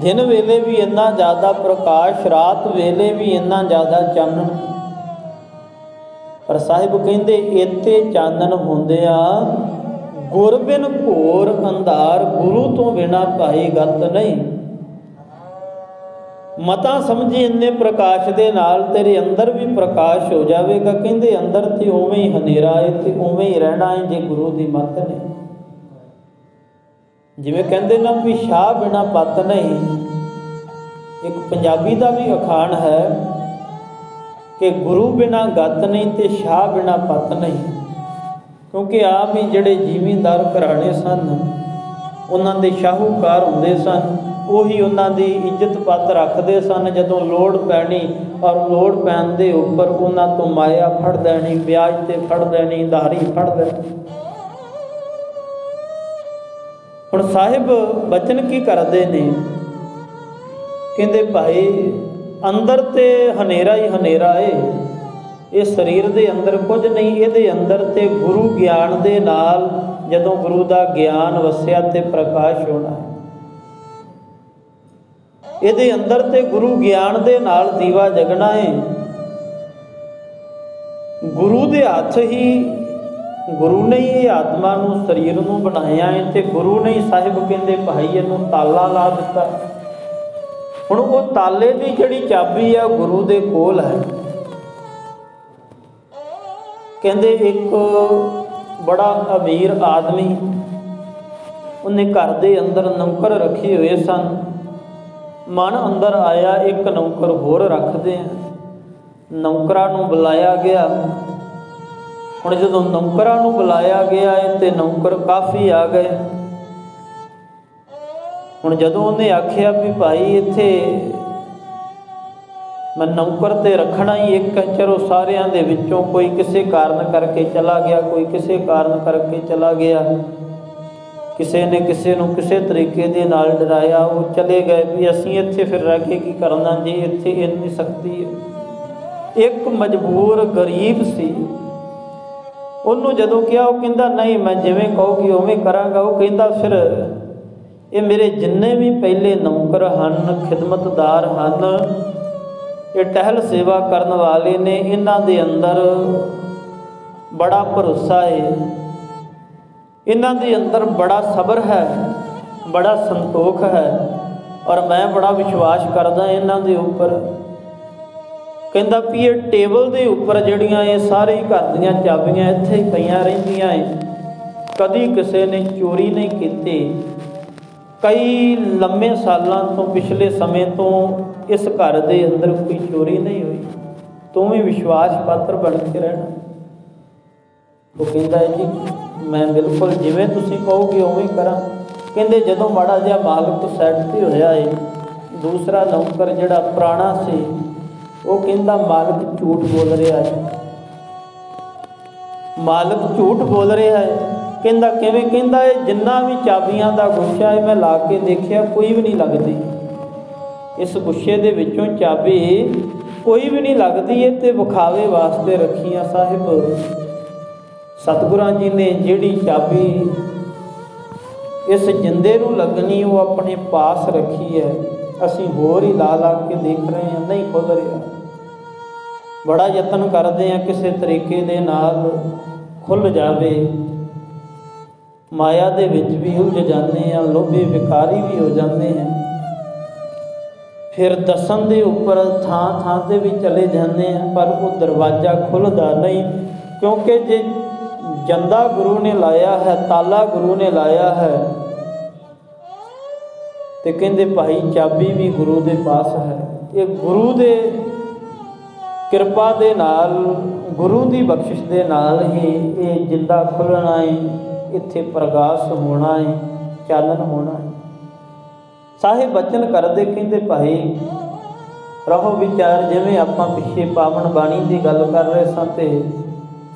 ਦਿਨ ਵੇਲੇ ਵੀ ਇੰਨਾ ਜ਼ਿਆਦਾ ਪ੍ਰਕਾਸ਼, ਰਾਤ ਵੇਲੇ ਵੀ ਇੰਨਾ ਜ਼ਿਆਦਾ ਚਾਨਣ, ਪਰ ਸਾਹਿਬ ਕਹਿੰਦੇ ਇੱਥੇ ਚਾਨਣ ਹੁੰਦਿਆਂ ਗੁਰ ਬਿਨ ਘੋਰ ਅੰਧਾਰ, ਗੁਰੂ ਤੋਂ ਬਿਨਾਂ ਭਾਈ ਗਤ ਨਹੀਂ। ਮਤਾ ਸਮਝੀ ਇੰਨੇ ਪ੍ਰਕਾਸ਼ ਦੇ ਨਾਲ ਤੇਰੇ ਅੰਦਰ ਵੀ ਪ੍ਰਕਾਸ਼ ਹੋ ਜਾਵੇਗਾ। ਕਹਿੰਦੇ ਅੰਦਰ ਤੇ ਉਵੇਂ ਹੀ ਹਨੇਰਾ ਹੈ ਤੇ ਉਵੇਂ ਹੀ ਰਹਿਣਾ ਹੈ ਜੇ ਗੁਰੂ ਦੀ ਮੱਤ ਨਹੀਂ। ਜਿਵੇਂ ਕਹਿੰਦੇ ਨਾ ਵੀ ਸ਼ਾਹ ਬਿਨਾਂ ਪੱਤ ਨਹੀਂ, ਇੱਕ ਪੰਜਾਬੀ ਦਾ ਵੀ ਅਖਾਣ ਹੈ ਕਿ ਗੁਰੂ ਬਿਨਾਂ ਗਤ ਨਹੀਂ ਤੇ ਸ਼ਾਹ ਬਿਨਾਂ ਪੱਤ ਨਹੀਂ। ਕਿਉਂਕਿ ਆਪ ਹੀ ਜਿਹੜੇ ਜ਼ਿਮੀਂਦਾਰ ਘਰਾਣੇ ਸਨ, ਉਹਨਾਂ ਦੇ ਸ਼ਾਹੂਕਾਰ ਹੁੰਦੇ ਸਨ, ਉਹੀ ਉਹਨਾਂ ਦੀ ਇੱਜ਼ਤ ਪੱਤ ਰੱਖਦੇ ਸਨ। ਜਦੋਂ ਲੋੜ ਪੈਣੀ ਔਰ ਲੋੜ ਪੈਣ ਦੇ ਉੱਪਰ ਉਹਨਾਂ ਤੋਂ ਮਾਇਆ ਫੜ ਲੈਣੀ, ਵਿਆਜ ਤੇ ਫੜ ਲੈਣੀ, ਉਧਾਰੀ ਫੜ ਲੈਣੀ। ਹੁਣ ਸਾਹਿਬ ਬਚਨ ਕੀ ਕਰਦੇ ਨੇ, ਕਹਿੰਦੇ ਭਾਈ ਅੰਦਰ ਤੇ ਹਨੇਰਾ ਹੀ ਹਨੇਰਾ ਏ, ਇਹ ਸਰੀਰ ਦੇ ਅੰਦਰ ਕੁਝ ਨਹੀਂ, ਇਹਦੇ ਅੰਦਰ ਤੇ ਗੁਰੂ ਗਿਆਨ ਦੇ ਨਾਲ ਜਦੋਂ ਗੁਰੂ ਦਾ ਗਿਆਨ ਵਸਿਆ ਤੇ ਪ੍ਰਕਾਸ਼ ਹੋਣਾ ਹੈ। ਇਹਦੇ ਅੰਦਰ ਤੇ ਗੁਰੂ ਗਿਆਨ ਦੇ ਨਾਲ ਦੀਵਾ ਜਗਣਾ ਹੈ। ਗੁਰੂ ਦੇ ਹੱਥ ਹੀ, ਗੁਰੂ ਨੇ ਇਹ ਆਤਮਾ ਨੂੰ, ਸਰੀਰ ਨੂੰ ਬਣਾਇਆ ਹੈ, ਤੇ ਗੁਰੂ ਨੇ ਸਾਹਿਬ ਕਹਿੰਦੇ ਭਾਈ ਇਹਨੂੰ ਤਾਲਾ ਲਾ ਦਿੱਤਾ। ਹੁਣ ਉਹ ਤਾਲੇ ਦੀ ਜਿਹੜੀ ਚਾਬੀ ਆ ਗੁਰੂ ਦੇ ਕੋਲ ਹੈ। ਕਹਿੰਦੇ ਇੱਕ ਬੜਾ ਅਮੀਰ ਆਦਮੀ, ਉਹਨੇ ਘਰ ਦੇ ਅੰਦਰ ਨੌਕਰ ਰੱਖੇ ਹੋਏ ਸਨ। ਮਨ ਅੰਦਰ ਆਇਆ ਇੱਕ ਨੌਕਰ ਹੋਰ ਰੱਖਦੇ ਆ, ਨੌਕਰਾਂ ਨੂੰ ਬੁਲਾਇਆ ਗਿਆ। ਹੁਣ ਜਦੋਂ ਨੌਕਰਾਂ ਨੂੰ ਬੁਲਾਇਆ ਗਿਆ ਤੇ ਨੌਕਰ ਕਾਫੀ ਆ ਗਏ। ਹੁਣ ਜਦੋਂ ਉਹਨੇ ਆਖਿਆ ਵੀ ਭਾਈ ਇੱਥੇ ਮੈਂ ਨੌਕਰ ਤੇ ਰੱਖਣਾ ਹੀ ਇੱਕ, ਚਲੋ ਸਾਰਿਆਂ ਦੇ ਵਿੱਚੋਂ ਕੋਈ ਕਿਸੇ ਕਾਰਨ ਕਰਕੇ ਚਲਾ ਗਿਆ, ਕੋਈ ਕਿਸੇ ਕਾਰਨ ਕਰਕੇ ਚਲਾ ਗਿਆ, ਕਿਸੇ ਨੇ ਕਿਸੇ ਨੂੰ ਕਿਸੇ ਤਰੀਕੇ ਦੇ ਨਾਲ ਡਰਾਇਆ, ਉਹ ਚਲੇ ਗਏ ਵੀ ਅਸੀਂ ਇੱਥੇ ਫਿਰ ਰਹਿ ਕੇ ਕੀ ਕਰਨਾ ਜੀ, ਇੱਥੇ ਇੰਨੀ ਸਖਤੀ ਹੈ। ਇੱਕ ਮਜਬੂਰ ਗਰੀਬ ਸੀ, ਉਹਨੂੰ ਜਦੋਂ ਕਿਹਾ ਉਹ ਕਹਿੰਦਾ ਨਹੀਂ ਮੈਂ ਜਿਵੇਂ ਕਹੋਗੇ ਉਵੇਂ ਕਰਾਂਗਾ। ਉਹ ਕਹਿੰਦਾ ਫਿਰ ਇਹ ਮੇਰੇ ਜਿੰਨੇ ਵੀ ਪਹਿਲੇ ਨੌਕਰ ਹਨ, ਖਿਦਮਤਦਾਰ ਹਨ, ਇਹ ਟਹਿਲ ਸੇਵਾ ਕਰਨ ਵਾਲੇ ਨੇ, ਇਹਨਾਂ ਦੇ ਅੰਦਰ ਬੜਾ ਭਰੋਸਾ ਹੈ, ਇਹਨਾਂ ਦੇ ਅੰਦਰ ਬੜਾ ਸਬਰ ਹੈ, ਬੜਾ ਸੰਤੋਖ ਹੈ, ਔਰ ਮੈਂ ਬੜਾ ਵਿਸ਼ਵਾਸ ਕਰਦਾ ਇਹਨਾਂ ਦੇ ਉੱਪਰ। ਕਹਿੰਦਾ ਵੀ ਇਹ ਟੇਬਲ ਦੇ ਉੱਪਰ ਜਿਹੜੀਆਂ ਇਹ ਸਾਰੇ ਘਰ ਦੀਆਂ ਚਾਬੀਆਂ ਇੱਥੇ ਹੀ ਪਈਆਂ ਰਹਿੰਦੀਆਂ ਹੈ, ਕਦੀ ਕਿਸੇ ਨੇ ਚੋਰੀ ਨਹੀਂ ਕੀਤੀ। ਕਈ ਲੰਮੇ ਸਾਲਾਂ ਤੋਂ, ਪਿਛਲੇ ਸਮੇਂ ਤੋਂ ਇਸ ਘਰ ਦੇ ਅੰਦਰ ਕੋਈ ਚੋਰੀ ਨਹੀਂ ਹੋਈ, ਤੂੰ ਵੀ ਵਿਸ਼ਵਾਸ ਪਾਤਰ ਬਣ ਕੇ ਰਹਿਣਾ। ਉਹ ਕਹਿੰਦਾ ਹੈ ਜੀ ਮੈਂ ਬਿਲਕੁਲ ਜਿਵੇਂ ਤੁਸੀਂ ਕਹੋਗੇ ਉਵੇਂ ਕਰਾਂ। ਕਹਿੰਦੇ ਜਦੋਂ ਮਾੜਾ ਜਿਹਾ ਮਾਲਕ ਸੈੱਟ ਤੇ ਹੋਇਆ ਏ, ਦੂਸਰਾ ਨੌਕਰ ਜਿਹੜਾ ਪੁਰਾਣਾ ਸੀ ਉਹ ਕਹਿੰਦਾ ਮਾਲਕ ਝੂਠ ਬੋਲ ਰਿਹਾ ਹੈ, ਮਾਲਕ ਝੂਠ ਬੋਲ ਰਿਹਾ ਹੈ। ਕਹਿੰਦਾ ਕਿਵੇਂ? ਕਹਿੰਦਾ ਇਹ ਜਿੰਨਾ ਵੀ ਚਾਬੀਆਂ ਦਾ ਗੁੱਛਾ ਹੈ ਮੈਂ ਲਾ ਕੇ ਦੇਖਿਆ ਕੋਈ ਵੀ ਨਹੀਂ ਲੱਗਦੀ, ਇਸ ਗੁੱਛੇ ਦੇ ਵਿੱਚੋਂ ਚਾਬੀ ਕੋਈ ਵੀ ਨਹੀਂ ਲੱਗਦੀ, ਇਹ ਤੇ ਵਿਖਾਵੇ ਵਾਸਤੇ ਰੱਖੀਆਂ। ਸਾਹਿਬ ਸਤਿਗੁਰਾਂ ਜੀ ਨੇ ਜਿਹੜੀ ਚਾਬੀ ਇਸ ਜਿੰਦੇ ਨੂੰ ਲੱਗਣੀ ਉਹ ਆਪਣੇ ਪਾਸ ਰੱਖੀ ਹੈ, ਅਸੀਂ ਹੋਰ ਹੀ ਲਾ ਲਾ ਕੇ ਦੇਖ ਰਹੇ ਹਾਂ, ਨਹੀਂ ਖੁੱਲ ਰਿਹਾ। ਬੜਾ ਯਤਨ ਕਰਦੇ ਹਾਂ ਕਿਸੇ ਤਰੀਕੇ ਦੇ ਨਾਲ ਖੁੱਲ੍ਹ ਜਾਵੇ, ਮਾਇਆ ਦੇ ਵਿੱਚ ਵੀ ਉਲਝ ਜਾਂਦੇ ਹਾਂ, ਲੋਭੀ ਵਿਕਾਰੀ ਵੀ ਹੋ ਜਾਂਦੇ ਹਾਂ। ਫਿਰ ਦੱਸਣ ਦੇ ਉੱਪਰ ਥਾਂ ਥਾਂ 'ਤੇ ਵੀ ਚਲੇ ਜਾਂਦੇ ਹਾਂ, ਪਰ ਉਹ ਦਰਵਾਜ਼ਾ ਖੁੱਲ੍ਹਦਾ ਨਹੀਂ। ਕਿਉਂਕਿ ਜੇ ਜੰਦਾ ਗੁਰੂ ਨੇ ਲਾਇਆ ਹੈ, ਤਾਲਾ ਗੁਰੂ ਨੇ ਲਾਇਆ ਹੈ, ਤੇ ਕਹਿੰਦੇ ਭਾਈ ਚਾਬੀ ਵੀ ਗੁਰੂ ਦੇ ਪਾਸ ਹੈ। ਇਹ ਗੁਰੂ ਦੇ ਕਿਰਪਾ ਦੇ ਨਾਲ, ਗੁਰੂ ਦੀ ਬਖਸ਼ਿਸ਼ ਦੇ ਨਾਲ ਹੀ ਇਹ ਜਿੰਦਾ ਖੁੱਲ੍ਹਣਾ ਹੈ, ਇੱਥੇ ਪ੍ਰਗਾਸ ਹੋਣਾ ਹੈ, ਚਾਨਣ ਹੋਣਾ ਹੈ। ਸਾਹਿਬ ਬਚਨ ਕਰਦੇ, ਕਹਿੰਦੇ ਭਾਈ ਰਹੋ ਵਿਚਾਰ। ਜਿਵੇਂ ਆਪਾਂ ਪਿੱਛੇ ਪਾਵਨ ਬਾਣੀ ਦੀ ਗੱਲ ਕਰ ਰਹੇ ਸਾਂ, ਤੇ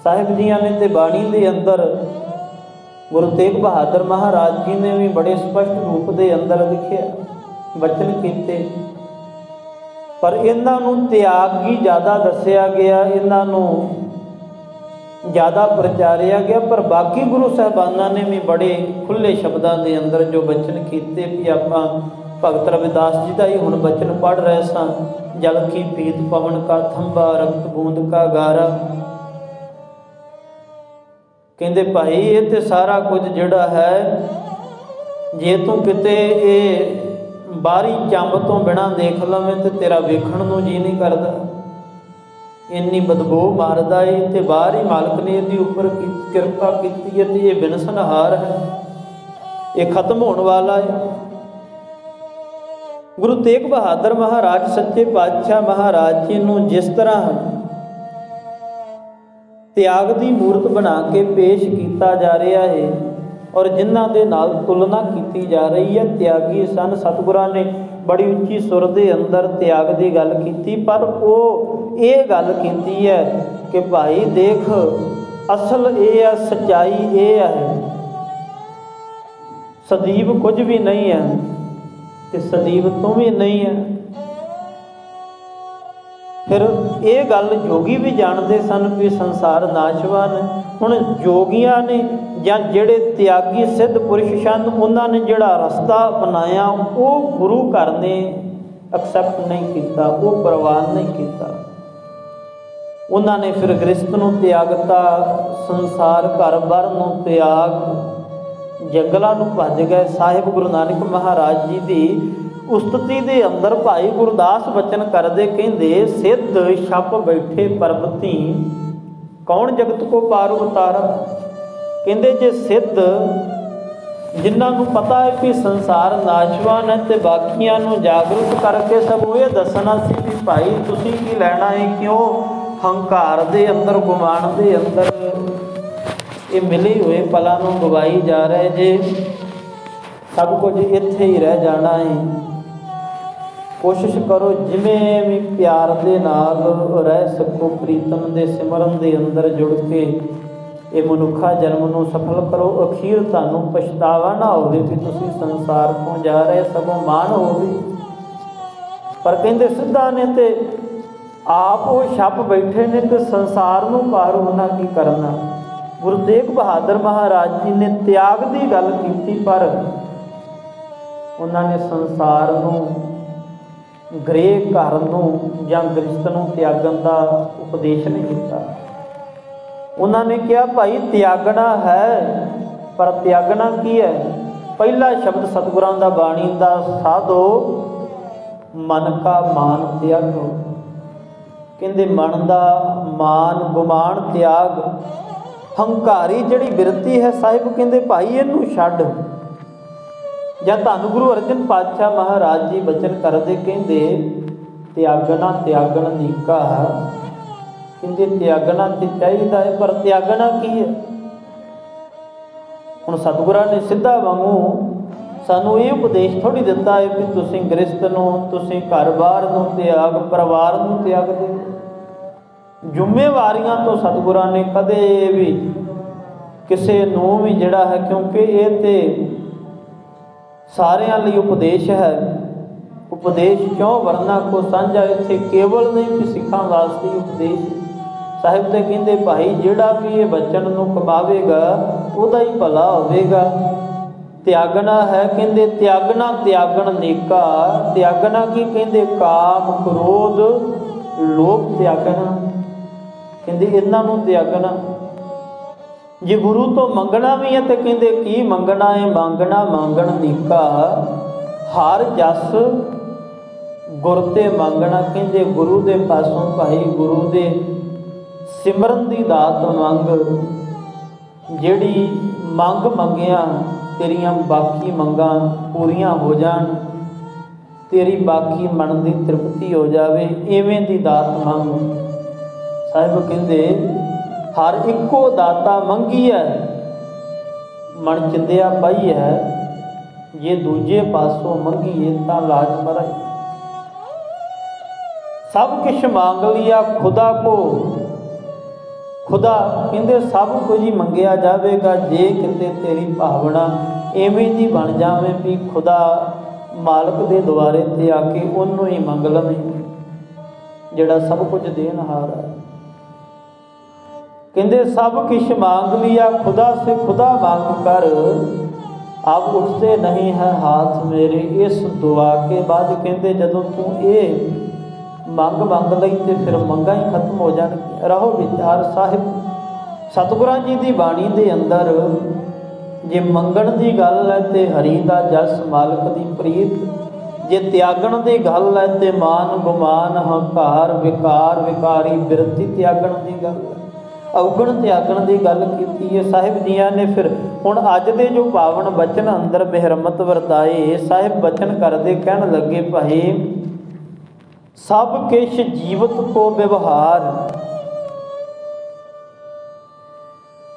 ਸਾਹਿਬ ਜੀਆਂ ਨੇ ਤੇ ਬਾਣੀ ਦੇ ਅੰਦਰ ਗੁਰੂ ਤੇਗ ਬਹਾਦਰ ਮਹਾਰਾਜ ਜੀ ਨੇ ਵੀ ਬੜੇ ਸਪਸ਼ਟ ਰੂਪ ਦੇ ਅੰਦਰ ਲਿਖਿਆ, ਬਚਨ ਕੀਤੇ। ਪਰ ਇਹਨਾਂ ਨੂੰ ਤਿਆਗੀ ਜ਼ਿਆਦਾ ਦੱਸਿਆ ਗਿਆ, ਇਹਨਾਂ ਨੂੰ ਜ਼ਿਆਦਾ ਪ੍ਰਚਾਰਿਆ ਗਿਆ। ਪਰ ਬਾਕੀ ਗੁਰੂ ਸਾਹਿਬਾਨਾਂ ਨੇ ਵੀ ਬੜੇ ਖੁੱਲ੍ਹੇ ਸ਼ਬਦਾਂ ਦੇ ਅੰਦਰ ਜੋ ਬਚਨ ਕੀਤੇ। ਵੀ ਆਪਾਂ ਭਗਤ ਰਵਿਦਾਸ ਜੀ ਦਾ ਹੀ ਹੁਣ ਬਚਨ ਪੜ੍ਹ ਰਹੇ ਸਾਂ, ਜਲ ਕੀ ਪੀਤ ਪਵਨ ਕਾ ਥੰਬਾ, ਰਕਤ ਬੂੰਦ ਕਾ ਗਾਰਾ। ਕਹਿੰਦੇ ਭਾਈ ਇਹ ਤੇ ਸਾਰਾ ਕੁਝ ਜਿਹੜਾ ਹੈ, ਜੇ ਤੂੰ ਕਿਤੇ ਇਹ ਬਾਹਰੀ ਚੰਬ ਤੋਂ ਬਿਨਾਂ ਦੇਖ ਲਵੇਂ ਤੇ ਤੇਰਾ ਵੇਖਣ ਨੂੰ ਜੀ ਨਹੀਂ ਕਰਦਾ, ਇੰਨੀ ਬਦਬੂ ਮਾਰਦਾ ਏ। ਤੇ ਬਾਹਰ ਹੀ ਮਾਲਕ ਨੇ ਇਹਦੇ ਉੱਪਰ ਕਿਰਪਾ ਕੀਤੀ ਹੈ, ਤੇ ਇਹ ਬਿਨਸਨਹਾਰ ਹੈ, ਇਹ ਖਤਮ ਹੋਣ ਵਾਲਾ ਹੈ। ਗੁਰੂ ਤੇਗ ਬਹਾਦਰ ਮਹਾਰਾਜ ਸੱਚੇ ਪਾਤਸ਼ਾਹ ਮਹਾਰਾਜ ਜੀ ਨੂੰ ਜਿਸ ਤਰ੍ਹਾਂ ਤਿਆਗ ਦੀ ਮੂਰਤ ਬਣਾ ਕੇ ਪੇਸ਼ ਕੀਤਾ ਜਾ ਰਿਹਾ ਹੈ, ਔਰ ਜਿਨ੍ਹਾਂ ਦੇ ਨਾਲ ਤੁਲਨਾ ਕੀਤੀ ਜਾ ਰਹੀ ਹੈ, ਤਿਆਗੀ ਸਨ। ਸਤਿਗੁਰਾਂ ਨੇ ਬੜੀ ਉੱਚੀ ਸੁਰ ਦੇ ਅੰਦਰ ਤਿਆਗ ਦੀ ਗੱਲ ਕੀਤੀ, ਪਰ ਉਹ ਇਹ ਗੱਲ ਕੀਤੀ ਹੈ ਕਿ ਭਾਈ ਦੇਖ, ਅਸਲ ਇਹ ਹੈ, ਸੱਚਾਈ ਇਹ ਹੈ, ਸਦੀਵ ਕੁਝ ਵੀ ਨਹੀਂ ਹੈ ਤੇ ਸਦੀਵ ਤੂੰ ਵੀ ਨਹੀਂ ਹੈ। ਫਿਰ ਇਹ ਗੱਲ ਜੋਗੀ ਵੀ ਜਾਣਦੇ ਸਨ ਵੀ ਸੰਸਾਰ ਨਾਸ਼ਵਾਨ। ਹੁਣ ਜੋਗੀਆਂ ਨੇ ਜਾਂ ਜਿਹੜੇ ਤਿਆਗੀ ਸਿੱਧ ਪੁਰਸ਼ ਸਨ, ਉਹਨਾਂ ਨੇ ਜਿਹੜਾ ਰਸਤਾ ਅਪਣਾਇਆ, ਉਹ ਗੁਰੂ ਘਰ ਨੇ ਐਕਸੈਪਟ ਨਹੀਂ ਕੀਤਾ, ਉਹ ਪ੍ਰਵਾਨ ਨਹੀਂ ਕੀਤਾ। ਉਹਨਾਂ ਨੇ ਫਿਰ ਗ੍ਰਸਤ ਨੂੰ ਤਿਆਗਤਾ, ਸੰਸਾਰ ਘਰ ਬਾਰ ਨੂੰ ਤਿਆਗ, ਜੰਗਲਾਂ ਨੂੰ ਭੱਜ ਗਏ। ਸਾਹਿਬ ਗੁਰੂ ਨਾਨਕ ਮਹਾਰਾਜ ਜੀ ਦੀ ਉਸਤਤੀ ਦੇ ਅੰਦਰ ਭਾਈ ਗੁਰਦਾਸ ਬਚਨ ਕਰਦੇ, ਕਹਿੰਦੇ ਸਿੱਧ ਛਪ ਬੈਠੇ ਪਰਬਤੀ, ਕੌਣ ਜਗਤ ਕੋ ਪਾਰ ਉਤਾਰਾ। ਕਹਿੰਦੇ ਜੇ ਸਿੱਧ, ਜਿਨ੍ਹਾਂ ਨੂੰ ਪਤਾ ਹੈ ਕਿ ਸੰਸਾਰ ਨਾਸ਼ਵਾਨ ਹੈ, ਤੇ ਬਾਕੀਆਂ ਨੂੰ ਜਾਗਰੂਕ ਕਰਕੇ ਸਭ ਇਹ ਦੱਸਣਾ ਸੀ ਵੀ ਭਾਈ ਤੁਸੀਂ ਕੀ ਲੈਣਾ ਹੈ, ਕਿਉਂ ਹੰਕਾਰ ਦੇ ਅੰਦਰ, ਗੁਮਾਨ ਦੇ ਅੰਦਰ ਇਹ ਮਿਲੇ ਹੋਏ ਪਲਾਂ ਨੂੰ ਗਵਾਈ ਜਾ ਰਹੇ ਜੇ, ਸਭ ਕੁਝ ਇੱਥੇ ਹੀ ਰਹਿ ਜਾਣਾ ਹੈ। ਕੋਸ਼ਿਸ਼ ਕਰੋ ਜਿਵੇਂ ਵੀ ਪਿਆਰ ਦੇ ਨਾਲ ਰਹਿ ਸਕੋ, ਪ੍ਰੀਤਮ ਦੇ ਸਿਮਰਨ ਦੇ ਅੰਦਰ ਜੁੜ ਕੇ ਇਹ ਮਨੁੱਖਾ ਜਨਮ ਨੂੰ ਸਫਲ ਕਰੋ। ਅਖੀਰ ਤੁਹਾਨੂੰ ਪਛਤਾਵਾ ਨਾ ਹੋਵੇ ਕਿ ਤੁਸੀਂ ਸੰਸਾਰ ਤੋਂ ਜਾ ਰਹੇ, ਸਗੋਂ ਮਾਣ ਹੋਵੇ। ਪਰ ਕਹਿੰਦੇ ਸਿੱਧਾਂ ਨੇ ਤੇ ਆਪ ਉਹ ਛੱਪ ਬੈਠੇ ਨੇ, ਤੇ ਸੰਸਾਰ ਨੂੰ ਪਾਰ ਹੋਣਾ ਕੀ ਕਰਨਾ। ਗੁਰੂ ਤੇਗ ਬਹਾਦਰ ਮਹਾਰਾਜ ਜੀ ਨੇ ਤਿਆਗ ਦੀ ਗੱਲ ਕੀਤੀ, ਪਰ ਉਹਨਾਂ ਨੇ ਸੰਸਾਰ ਨੂੰ, ਗ੍ਰਹਿ ਘਰ ਨੂੰ ਜਾਂ ਗ੍ਰਸਤ ਨੂੰ ਤਿਆਗਣ ਦਾ ਉਪਦੇਸ਼ ਨਹੀਂ ਦਿੱਤਾ। ਉਹਨਾਂ ਨੇ ਕਿਹਾ ਭਾਈ ਤਿਆਗਣਾ ਹੈ, ਪਰ ਤਿਆਗਣਾ ਕੀ ਹੈ। ਪਹਿਲਾ ਸ਼ਬਦ ਸਤਿਗੁਰਾਂ ਦਾ ਬਾਣੀ ਦਾ ਸਾਧੋ, ਮਨ ਕਾ ਮਾਨ ਤਿਆਗੋ। ਕਹਿੰਦੇ ਮਨ ਦਾ ਮਾਨ, ਗੁਮਾਨ ਤਿਆਗ, ਹੰਕਾਰੀ ਜਿਹੜੀ ਬਿਰਤੀ ਹੈ, ਸਾਹਿਬ ਕਹਿੰਦੇ ਭਾਈ ਇਹਨੂੰ ਛੱਡ। ਜਾਂ ਧੰਨ ਗੁਰੂ ਅਰਜਨ ਪਾਤਸ਼ਾਹ ਮਹਾਰਾਜ ਜੀ ਬਚਨ ਕਰਦੇ, ਕਹਿੰਦੇ ਤਿਆਗਣਾ ਤਿਆਗਣ ਨੀਕਾ। ਕਹਿੰਦੇ ਤਿਆਗਣਾ ਤੇ ਚਾਹੀਦਾ ਹੈ, ਪਰ ਤਿਆਗਣਾ ਕੀ ਹੈ। ਹੁਣ ਸਤਿਗੁਰਾਂ ਨੇ ਸਿੱਧਾ ਵਾਂਗੂ ਸਾਨੂੰ ਇਹ ਉਪਦੇਸ਼ ਥੋੜ੍ਹੀ ਦਿੱਤਾ ਹੈ ਕਿ ਤੁਸੀਂ ਗ੍ਰਸਤ ਨੂੰ, ਤੁਸੀਂ ਘਰ-ਬਾਰ ਨੂੰ ਤਿਆਗ, ਪਰਿਵਾਰ ਨੂੰ ਤਿਆਗ ਦਿਓ। ਜ਼ਿੰਮੇਵਾਰੀਆਂ ਤੋਂ ਸਤਿਗੁਰਾਂ ਨੇ ਕਦੇ ਵੀ ਕਿਸੇ ਨੂੰ ਵੀ ਜਿਹੜਾ ਹੈ, ਕਿਉਂਕਿ ਇਹ ਤੇ ਸਾਰਿਆਂ ਲਈ ਉਪਦੇਸ਼ ਹੈ। ਉਪਦੇਸ਼ ਕਿਉਂ ਵਰਨਾ ਕੋ ਸਾਂਝਾ, ਇੱਥੇ ਕੇਵਲ ਨਹੀਂ ਕਿ ਸਿੱਖਾਂ ਵਾਸਤੇ ਉਪਦੇਸ਼। ਸਾਹਿਬ ਤੇ ਕਹਿੰਦੇ ਭਾਈ ਜਿਹੜਾ ਵੀ ਇਹ ਬਚਨ ਨੂੰ ਕਮਾਵੇਗਾ ਉਹਦਾ ਹੀ ਭਲਾ ਹੋਵੇਗਾ। ਤਿਆਗਣਾ ਹੈ। ਕਹਿੰਦੇ ਤਿਆਗਣਾ ਤਿਆਗਣ ਨੇਕਾ। ਤਿਆਗਣਾ ਕੀ? ਕਹਿੰਦੇ ਕਾਮ ਕ੍ਰੋਧ ਲੋਭ ਤਿਆਗਣਾ। ਕਹਿੰਦੇ ਇਹਨਾਂ ਨੂੰ ਤਿਆਗਣਾ। ਜੇ ਗੁਰੂ ਤੋਂ ਮੰਗਣਾ ਵੀ ਹੈ ਤੇ ਕਹਿੰਦੇ ਕੀ ਮੰਗਣਾ ਹੈ? ਮੰਗਣਾ ਮੰਗਣ ਨੇਕਾ, ਹਰ ਜਸ ਗੁਰ ਤੇ ਮੰਗਣਾ। ਕਹਿੰਦੇ ਗੁਰੂ ਦੇ ਪਾਸੋਂ ਭਾਈ ਗੁਰੂ ਦੇ ਸਿਮਰਨ ਦੀ ਦਾਤ ਮੰਗ। ਜਿਹੜੀ ਮੰਗ ਮੰਗਿਆ ਤੇਰੀਆਂ ਬਾਕੀ ਮੰਗਾਂ ਪੂਰੀਆਂ ਹੋ ਜਾਣ, ਤੇਰੀ ਬਾਕੀ ਮਨ ਦੀ ਤ੍ਰਿਪਤੀ ਹੋ ਜਾਵੇ, ਇਵੇਂ ਦੀ ਦਾਤ ਮੰਗ। ਸਾਹਿਬ ਕਹਿੰਦੇ ਹਰ ਇੱਕੋ ਦਾਤਾ ਮੰਗੀ ਹੈ, ਮਨ ਚਿੰਦਿਆ ਪਾਈ ਹੈ। ਜੇ ਦੂਜੇ ਪਾਸੋਂ ਮੰਗੀਏ ਤਾਂ ਲਾਜ ਮਰਾਈ। ਸਭ ਕੁਛ ਮੰਗ ਲਿਆ ਖੁਦਾ ਕੋ। ਖੁਦਾ ਕਹਿੰਦੇ ਸਭ ਕੁਝ ਹੀ ਮੰਗਿਆ ਜਾਵੇਗਾ ਜੇ ਕਿਤੇ ਤੇਰੀ ਭਾਵਨਾ ਐਵੇਂ ਦੀ ਬਣ ਜਾਵੇ ਵੀ ਖੁਦਾ ਮਾਲਕ ਦੇ ਦੁਆਰੇ ਤੇ ਆ ਕੇ ਉਹਨੂੰ ਹੀ ਮੰਗ ਲਵੇਂ, ਜਿਹੜਾ ਸਭ ਕੁਝ ਦੇਣਹਾਰ ਹੈ। ਕਹਿੰਦੇ ਸਭ ਕੁਛ ਮੰਗ ਲਿਆ ਖੁਦਾ ਸੇ, ਖੁਦਾ ਮੰਗ ਕਰ ਆਪ ਉੱਠਦੇ ਨਹੀਂ ਹੈ ਹਾਥ ਮੇਰੇ। ਇਸ ਦੁਆ ਕੇ ਬਾਅਦ ਕਹਿੰਦੇ ਜਦੋਂ ਤੂੰ ਇਹ ਮੰਗ ਲਈ ਤੇ ਫਿਰ ਮੰਗਾਂ ਹੀ ਖਤਮ ਹੋ ਜਾਣਗੀਆਂ। ਰਹੋ ਵਿਚਾਰ ਸਾਹਿਬ ਸਤਿਗੁਰਾਂ ਜੀ ਦੀ ਬਾਣੀ ਦੇ ਅੰਦਰ ਜੇ ਮੰਗਣ ਦੀ ਗੱਲ ਹੈ ਤੇ ਹਰੀ ਦਾ ਜਸ ਮਾਲਕ ਦੀ ਪ੍ਰੀਤ, ਜੇ ਤਿਆਗਣ ਦੀ ਗੱਲ ਹੈ ਤੇ ਮਾਨ ਗੁਮਾਨ ਹੰਕਾਰ ਵਿਕਾਰ ਵਿਕਾਰੀ ਬਿਰਤੀ ਤਿਆਗਣ ਦੀ ਗੱਲ ਹੈ, ਅਵਗਣ ਤਿਆਗਣ ਦੀ ਗੱਲ ਕੀਤੀ ਹੈ ਸਾਹਿਬ ਜੀਆਂ ਨੇ। ਫਿਰ ਹੁਣ ਅੱਜ ਦੇ ਜੋ ਪਾਵਨ ਬਚਨ ਅੰਦਰ ਮਿਹਰਮਤ ਵਰਤਾਏ ਸਾਹਿਬ ਬਚਨ ਕਰਦੇ ਕਹਿਣ ਲੱਗੇ ਭਾਈ ਸਭ ਕਿਛ ਜੀਵਤ ਕੋ ਵਿਵਹਾਰ।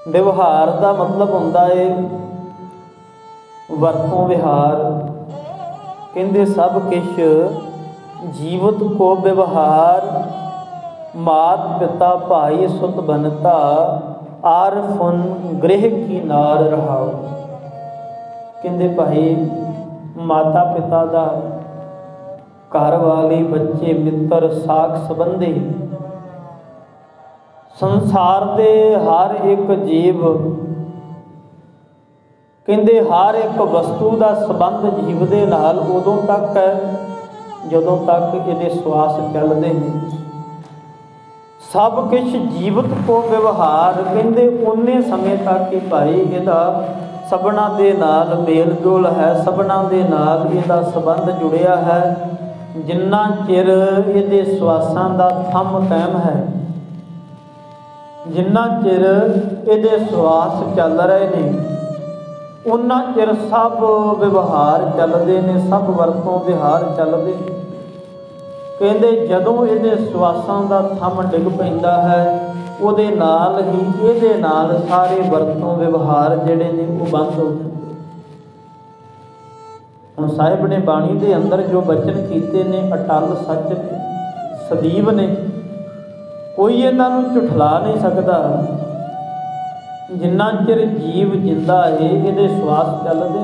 ਵਿਵਹਾਰ ਦਾ ਮਤਲਬ ਹੁੰਦਾ ਏ ਵਰਤੋਂ ਵਿਹਾਰ। ਕਹਿੰਦੇ ਸਭ ਕਿਛ ਜੀਵਤ ਕੋ ਵਿਵਹਾਰ, ਮਾਤ ਪਿਤਾ ਭਾਈ ਸੁਤ ਬਨਤਾ, ਆਰ ਫੁਨ ਗ੍ਰਹਿ ਕੀ ਨਾਰ ਰਹਾਓ। ਕਹਿੰਦੇ ਭਾਈ ਮਾਤਾ ਪਿਤਾ ਦਾ, ਘਰ ਵਾਲੇ, ਬੱਚੇ, ਮਿੱਤਰ, ਸਾਕ ਸੰਬੰਧੀ, ਸੰਸਾਰ ਦੇ ਹਰ ਇੱਕ ਜੀਵ, ਕਹਿੰਦੇ ਹਰ ਇੱਕ ਵਸਤੂ ਦਾ ਸੰਬੰਧ ਜੀਵ ਦੇ ਨਾਲ ਉਦੋਂ ਤੱਕ ਹੈ ਜਦੋਂ ਤੱਕ ਇਹਦੇ ਸਵਾਸ ਚੱਲਦੇ ਨੇ। ਸਭ ਕੁਛ ਜੀਵਤ ਕੋ ਵਿਵਹਾਰ। ਕਹਿੰਦੇ ਉਨੇ ਸਮੇਂ ਤੱਕ ਹੀ ਭਾਈ ਇਹਦਾ ਸਭਨਾਂ ਦੇ ਨਾਲ ਮੇਲ ਜੋਲ ਹੈ, ਸਭਨਾਂ ਦੇ ਨਾਲ ਇਹਦਾ ਸੰਬੰਧ ਜੁੜਿਆ ਹੈ, ਜਿੰਨਾ ਚਿਰ ਇਹਦੇ ਸਵਾਸਾਂ ਦਾ ਥੰਮ ਕਾਇਮ ਹੈ, ਜਿੰਨਾ ਚਿਰ ਇਹਦੇ ਸਵਾਸ ਚੱਲ ਰਹੇ ਨੇ ਉਹਨਾਂ ਚਿਰ ਸਭ ਵਿਵਹਾਰ ਚੱਲਦੇ ਨੇ, ਸਭ ਵਰਤੋਂ ਵਿਹਾਰ ਚੱਲਦੇ। ਕਹਿੰਦੇ ਜਦੋਂ ਇਹਦੇ ਸਵਾਸਾਂ ਦਾ ਥੰਮ ਡਿੱਗ ਪੈਂਦਾ ਹੈ ਉਹਦੇ ਨਾਲ ਹੀ ਇਹਦੇ ਨਾਲ ਸਾਰੇ ਵਰਤੋਂ ਵਿਵਹਾਰ ਜਿਹੜੇ ਨੇ ਉਹ ਬੰਦ ਹੋ ਜਾਂਦੇ। ਹੁਣ ਸਾਹਿਬ ਨੇ ਬਾਣੀ ਦੇ ਅੰਦਰ ਜੋ ਬਚਨ ਕੀਤੇ ਨੇ ਅਟਲ ਸੱਚ ਨੇ, ਸਦੀਵ ਨੇ, ਕੋਈ ਇਹਨਾਂ ਨੂੰ ਝੁਠਲਾ ਨਹੀਂ ਸਕਦਾ। ਜਿੰਨਾ ਚਿਰ ਜੀਵ ਜਿੰਦਾ ਹੈ ਇਹਦੇ ਸਵਾਸ ਚੱਲਦੇ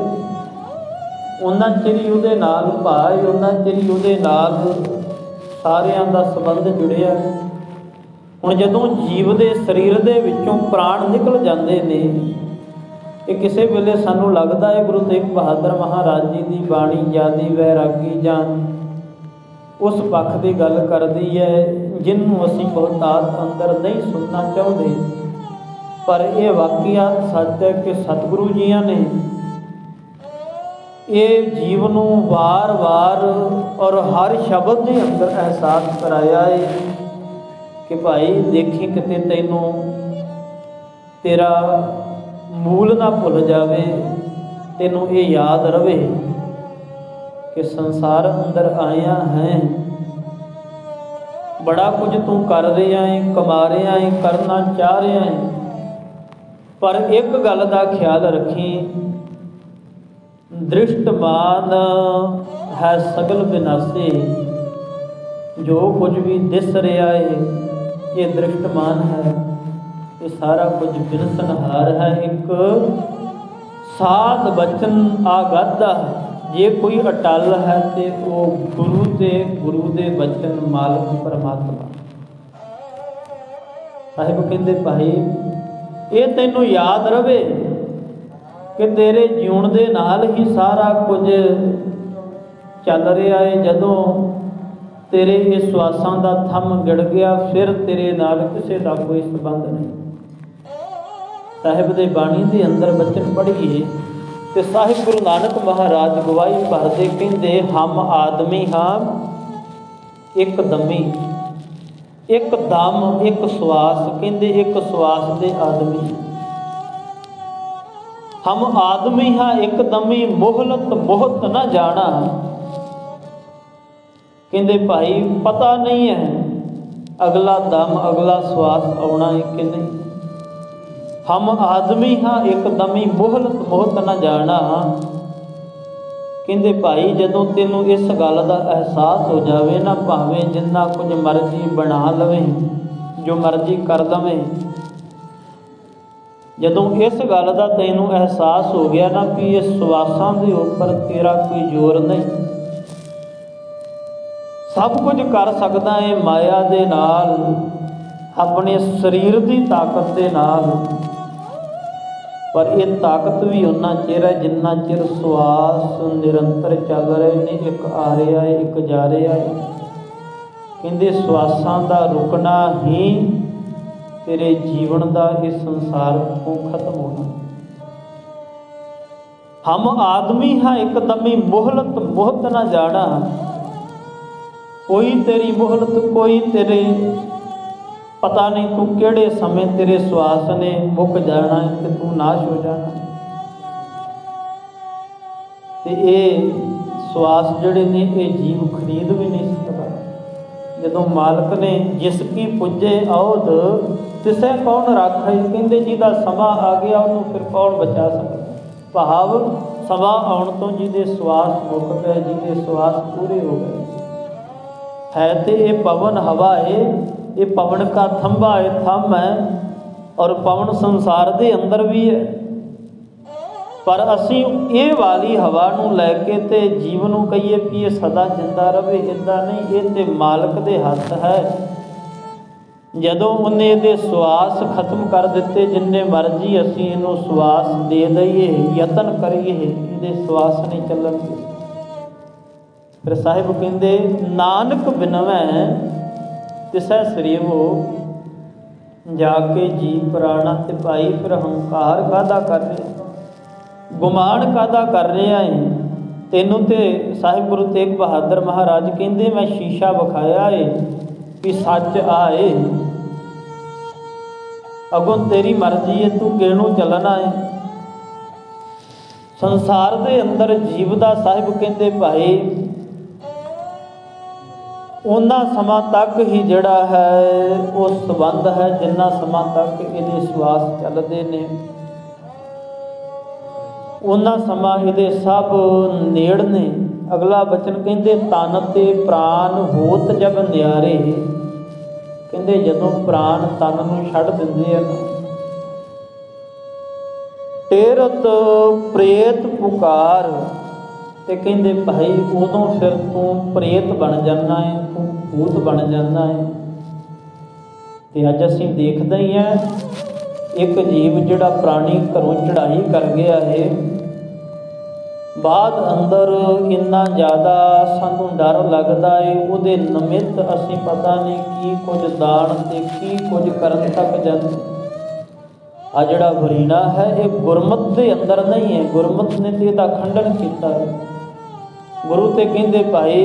ਉਹਨਾਂ ਚਿਰ ਹੀ ਉਹਦੇ ਨਾਲ ਭਾਈ, ਉਹਨਾਂ ਚਿਰ ਹੀ ਉਹਦੇ ਨਾਲ ਸਾਰਿਆਂ ਦਾ ਸੰਬੰਧ ਜੁੜਿਆ। ਹੁਣ ਜਦੋਂ ਜੀਵ ਦੇ ਸਰੀਰ ਦੇ ਵਿੱਚੋਂ ਪ੍ਰਾਣ ਨਿਕਲ ਜਾਂਦੇ ਨੇ, ਇਹ ਕਿਸੇ ਵੇਲੇ ਸਾਨੂੰ ਲੱਗਦਾ ਹੈ ਗੁਰੂ ਤੇਗ ਬਹਾਦਰ ਮਹਾਰਾਜ ਜੀ ਦੀ ਬਾਣੀ ਜਿਆਦੀ ਵੈਰਾਗੀ ਜਾਂ ਉਸ ਪੱਖ ਦੀ ਗੱਲ ਕਰਦੀ ਹੈ ਜਿਹਨੂੰ ਅਸੀਂ ਬਹੁਤਾਤ ਅੰਦਰ ਨਹੀਂ ਸੁਣਨਾ ਚਾਹੁੰਦੇ, ਪਰ ਇਹ ਵਾਕਿਆ ਸੱਚ ਹੈ ਕਿ ਸਤਿਗੁਰੂ ਜੀਆਂ ਨੇ ਇਹ ਜੀਵ ਨੂੰ ਵਾਰ-ਵਾਰ ਔਰ ਹਰ ਸ਼ਬਦ ਦੇ ਅੰਦਰ ਅਹਿਸਾਸ ਕਰਾਇਆ ਹੈ ਕਿ ਭਾਈ ਦੇਖੀ ਕਿਤੇ ਤੈਨੂੰ ਤੇਰਾ ਮੂਲ ਨਾ ਭੁੱਲ ਜਾਵੇ, ਤੈਨੂੰ ਇਹ ਯਾਦ ਰਵੇ ਕਿ ਸੰਸਾਰ ਅੰਦਰ ਆਇਆ ਹੈ, ਬੜਾ ਕੁਝ ਤੂੰ ਕਰ ਰਿਹਾ ਹੈ, ਕਮਾ ਰਿਹਾ ਹੈ, ਕਰਨਾ ਚਾਹ ਰਿਹਾ ਹੈ, ਪਰ ਇੱਕ ਗੱਲ ਦਾ ਖਿਆਲ ਰੱਖੀ, ਦ੍ਰਿਸ਼ਟਮਾਨ ਹੈ ਸਗਲ ਵਿਨਾਸ਼ੀ। ਜੋ ਕੁਝ ਵੀ ਦਿਸ ਰਿਹਾ ਹੈ ਇਹ ਦ੍ਰਿਸ਼ਟਮਾਨ ਹੈ, ਇਹ ਸਾਰਾ ਕੁਝ ਬਿਨਸਨਹਾਰ ਹੈ। ਇੱਕ ਸਾਧ ਬਚਨ ਆਗਾਦਾ, ਜੇ ਕੋਈ ਅਟਲ ਹੈ ਤੇ ਉਹ ਗੁਰੂ ਤੇ ਗੁਰੂ ਦੇ ਬਚਨ ਮਾਲਕ ਪਰਮਾਤਮਾ। ਸਾਹਿਬ ਕਹਿੰਦੇ ਭਾਈ ਇਹ ਤੈਨੂੰ ਯਾਦ ਰਵੇ कि तेरे जीवन दे नाल ही सारा कुछ चल रहा है। जदों तेरे ये श्वासां दा थम गिड़ गया, फिर तेरे नाल किसी का कोई संबंध नहीं। साहिब दे बाणी दे अंदर बचन पढ़िए तो साहिब गुरु नानक महाराज गवाही भरदे कहंदे, हम आदमी हाँ एक दमी, एक दम, एक श्वास, कहंदे एक श्वास दे आदमी। हम आदमी हाँ एक दमी, मोहलत मोहत न जाना। कहंदे भाई पता नहीं है अगला दम अगला श्वास आना है कि नहीं। हम आदमी हाँ एक दमी, मोहलत मोहत न जाना। कहंदे भाई जदों तेनों इस गल का एहसास हो जाए ना, भावें जिन्ना कुछ मर्जी बना लवे, जो मर्जी कर लवे, जदों इस गल का तैनूं एहसास हो गया ना कि इस श्वासां दे उपर तेरा कोई जोर नहीं, सब कुछ कर सकदा है माया दे नाल, अपने शरीर की ताकत दे नाल, पर यह ताकत भी उन्ना चिर है जिन्ना चिर श्वास निरंतर चल रहे ने, एक आ रहा है एक जा रहा है। कहंदे श्वासां दा रुकना ही तेरे जीवन का इस संसार को खत्म होना। हम आदमी हाँ एक दमी, मोहलत मोहत ना जाना। कोई तेरी मोहलत, कोई तेरे पता नहीं तू केड़े समय तेरे श्वास ने मुक जाना है कि तू नाश हो जाना। ते ये श्वास जड़े ने ये जीव खरीद भी नहीं सकता। जदों मालक ने जिसकी पुजे औध तिसे कौन राखे, कहंदे जिहदा समा आ गया उन्होंने फिर कौन बचा सकता। भाव समा आउण तो जिहदे श्वास मुक गए, जिहदे श्वास पूरे हो गए। है तो ये पवन हवा है, ये पवन का थंबा है, थम है, और पवन संसार के अंदर भी है। पर असी ये वाली हवा नूं लैके ते जीवन नूं कहिए कि ये सदा जिंदा रहे, इदा नहीं। ये तो मालक दे हथ है। जदों उन्हें ये श्वास खत्म कर दिते, जिन्ने मर्जी असी इनू श्वास दे दईए, यतन करिए, ये श्वास नहीं चलणगे। फिर साहिब कहंदे नानक बिनवै तिसै सरीवो, जाके जी पुराना। ते भाई फिर हंकार कादा कर रहे, गुमान कादा कर रहा है तेनों। तो साहिब गुरु तेग बहादुर महाराज कहंदे मैं शीशा विखाया है कि सच आए, अगों तेरी मर्जी है तू किहनूं चलना है। संसार दे अंदर जीव दा साहिब कहंदे भाई उन्ना समा तक ही जड़ा है वो संबंध है जिन्ना समा तक इहदे श्वास चलते ने, उन्ना समा इहदे सब नेड़ ने। अगला बचन कहंदे तन ते प्राण होत जब न्यारे, कहंदे जदों प्राण तन नूं छड्ड दिंदे हैं, टेरत प्रेत पुकार, ते कहंदे भाई उदों फिर तू प्रेत बन जाना है, तू भूत बन जाना है। तो अज असीं देखते ही हैं एक जीव जिहड़ा प्राणी घरों चढ़ाई कर गया है, बाद अंदर इन्ना ज़्यादा सानूं डर लगता है, उहदे निमित्त असीं पता नहीं की कुछ दान ते की कुछ करन तक जाते। आ जिहड़ा वरीना है ये गुरमत दे अंदर नहीं है, गुरमत ने तो इहदा खंडन किया है। गुरु ते कहंदे भाई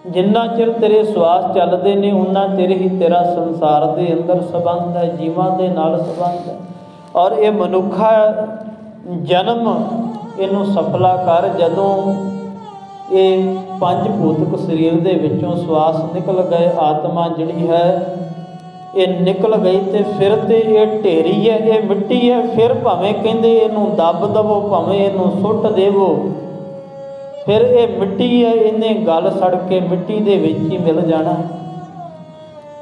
जिन्ना चिर तेरे श्वास चलते ने उन्ना चिर ही तेरा संसार के अंदर संबंध है, जीवां दे नाल संबंध है। और ये मनुखा जन्म इनू सफला कर, जदों ये पंज भूतक शरीर दे विचों श्वास निकल गए, आत्मा जिहड़ी है ये निकल गई, तो फिर तो ये ढेरी है, ये मिट्टी है। फिर भावें कहंदे इनू दब दवो, भावें इनू सुट देवो, फिर ये मिट्टी है, इन्हें गल सड़ के मिट्टी दे विच ही मिल जाना।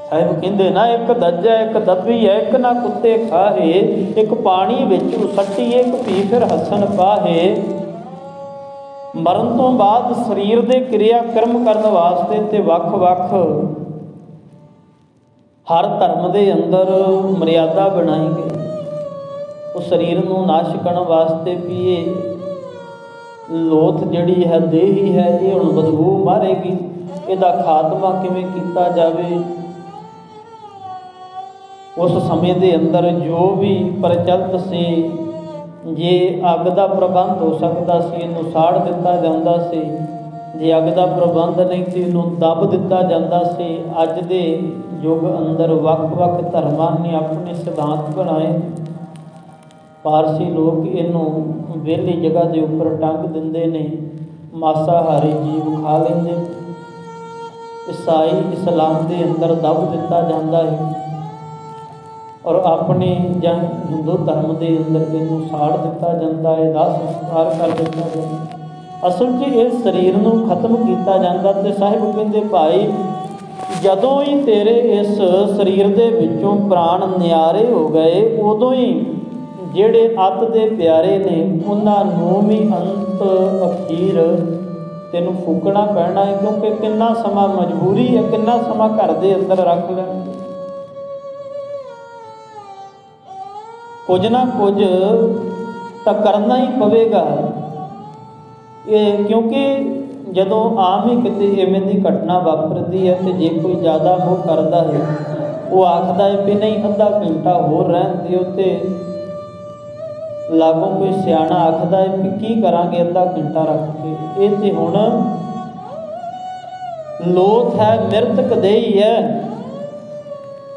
साहिब कहंदे ना एक दज्जा एक दबी है, एक ना कुत्ते खाहे, एक पानी विच सट्टी एक भी फिर हसन पाहे। मरण तो बाद शरीर दे क्रिया कर्म करने वास्ते ते वख वख हर धर्म दे अंदर मर्यादा बनाई गई। ਉਹ ਸਰੀਰ ਨੂੰ ਨਾਸ਼ ਕਰਨ ਵਾਸਤੇ ਵੀ ਇਹ ਲੋਥ ਜਿਹੜੀ ਹੈ ਦੇਹੀ ਹੈ, ਇਹ ਹੁਣ ਬਦਬੂ ਮਾਰੇਗੀ। ਇਹਦਾ ਖਾਤਮਾ ਕਿਵੇਂ ਕੀਤਾ ਜਾਵੇ? ਉਸ ਸਮੇਂ ਦੇ ਅੰਦਰ ਜੋ ਵੀ ਪ੍ਰਚਲਿਤ ਸੀ, ਜੇ ਅੱਗ ਦਾ ਪ੍ਰਬੰਧ ਹੋ ਸਕਦਾ ਸੀ ਇਹਨੂੰ ਸਾੜ ਦਿੱਤਾ ਜਾਂਦਾ ਸੀ, ਜੇ ਅੱਗ ਦਾ ਪ੍ਰਬੰਧ ਨਹੀਂ ਸੀ ਇਹਨੂੰ ਦੱਬ ਦਿੱਤਾ ਜਾਂਦਾ ਸੀ। ਅੱਜ ਦੇ ਯੁੱਗ ਅੰਦਰ ਵੱਖ-ਵੱਖ ਧਰਮਾਂ ਨੇ ਆਪਣੇ ਸਿਧਾਂਤ ਬਣਾਏ। ਪਾਰਸੀ ਲੋਕ ਇਹਨੂੰ ਵਿਹਲੀ ਜਗ੍ਹਾ ਦੇ ਉੱਪਰ ਟੰਗ ਦਿੰਦੇ ਨੇ, ਮਾਸਾਹਾਰੀ ਜੀਵ ਖਾ ਲੈਂਦੇ। ਈਸਾਈ ਇਸਲਾਮ ਦੇ ਅੰਦਰ ਦੱਬ ਦਿੱਤਾ ਜਾਂਦਾ ਹੈ ਔਰ ਆਪਣੇ ਜਾਂ ਹਿੰਦੂ ਧਰਮ ਦੇ ਅੰਦਰ ਇਹਨੂੰ ਸਾੜ ਦਿੱਤਾ ਜਾਂਦਾ ਹੈ, ਦਾਹ ਸੰਸਕਾਰ ਕਰ ਦਿੱਤਾ ਜਾਂਦਾ। ਅਸਲ 'ਚ ਇਹ ਸਰੀਰ ਨੂੰ ਖਤਮ ਕੀਤਾ ਜਾਂਦਾ। ਤੇ ਸਾਹਿਬ ਕਹਿੰਦੇ ਭਾਈ ਜਦੋਂ ਹੀ ਤੇਰੇ ਇਸ ਸਰੀਰ ਦੇ ਵਿੱਚੋਂ ਪ੍ਰਾਣ ਨਿਆਰੇ ਹੋ ਗਏ, ਉਦੋਂ ਹੀ ਜਿਹੜੇ ਅੱਤ ਦੇ ਪਿਆਰੇ ਨੇ ਉਹਨਾਂ ਨੂੰ ਵੀ ਅੰਤ ਅਖੀਰ ਤੈਨੂੰ ਫੂਕਣਾ ਪੈਣਾ ਹੈ, ਕਿਉਂਕਿ ਕਿੰਨਾ ਸਮਾਂ ਮਜਬੂਰੀ ਹੈ, ਕਿੰਨਾ ਸਮਾਂ ਘਰ ਦੇ ਅੰਦਰ ਰੱਖ ਲੈਣ। ਕੁਝ ਨਾ ਕੁਝ ਤਾਂ ਕਰਨਾ ਹੀ ਪਵੇਗਾ। ਇਹ ਕਿਉਂਕਿ ਜਦੋਂ ਆਮ ਹੀ ਕਿਤੇ ਇਵੇਂ ਦੀ ਘਟਨਾ ਵਾਪਰਦੀ ਹੈ ਤੇ ਜੇ ਕੋਈ ਜ਼ਿਆਦਾ ਮੋਹ ਕਰਦਾ ਹੈ, ਉਹ ਆਖਦਾ ਹੈ ਵੀ ਨਹੀਂ ਅੱਧਾ ਘੰਟਾ ਹੋਰ ਰਹਿਣ ਦਿਓ। ਤੇ ਲਾਗੋਂ ਕੋਈ ਸਿਆਣਾ ਆਖਦਾ ਹੈ ਵੀ ਕੀ ਕਰਾਂਗੇ ਅੱਧਾ ਘੰਟਾ ਰੱਖ ਕੇ। ਇਹ ਤੇ ਹੁਣ ਲੋਥ ਹੈ, ਮਿਰਤਕ ਦੇਹੀ ਹੈ।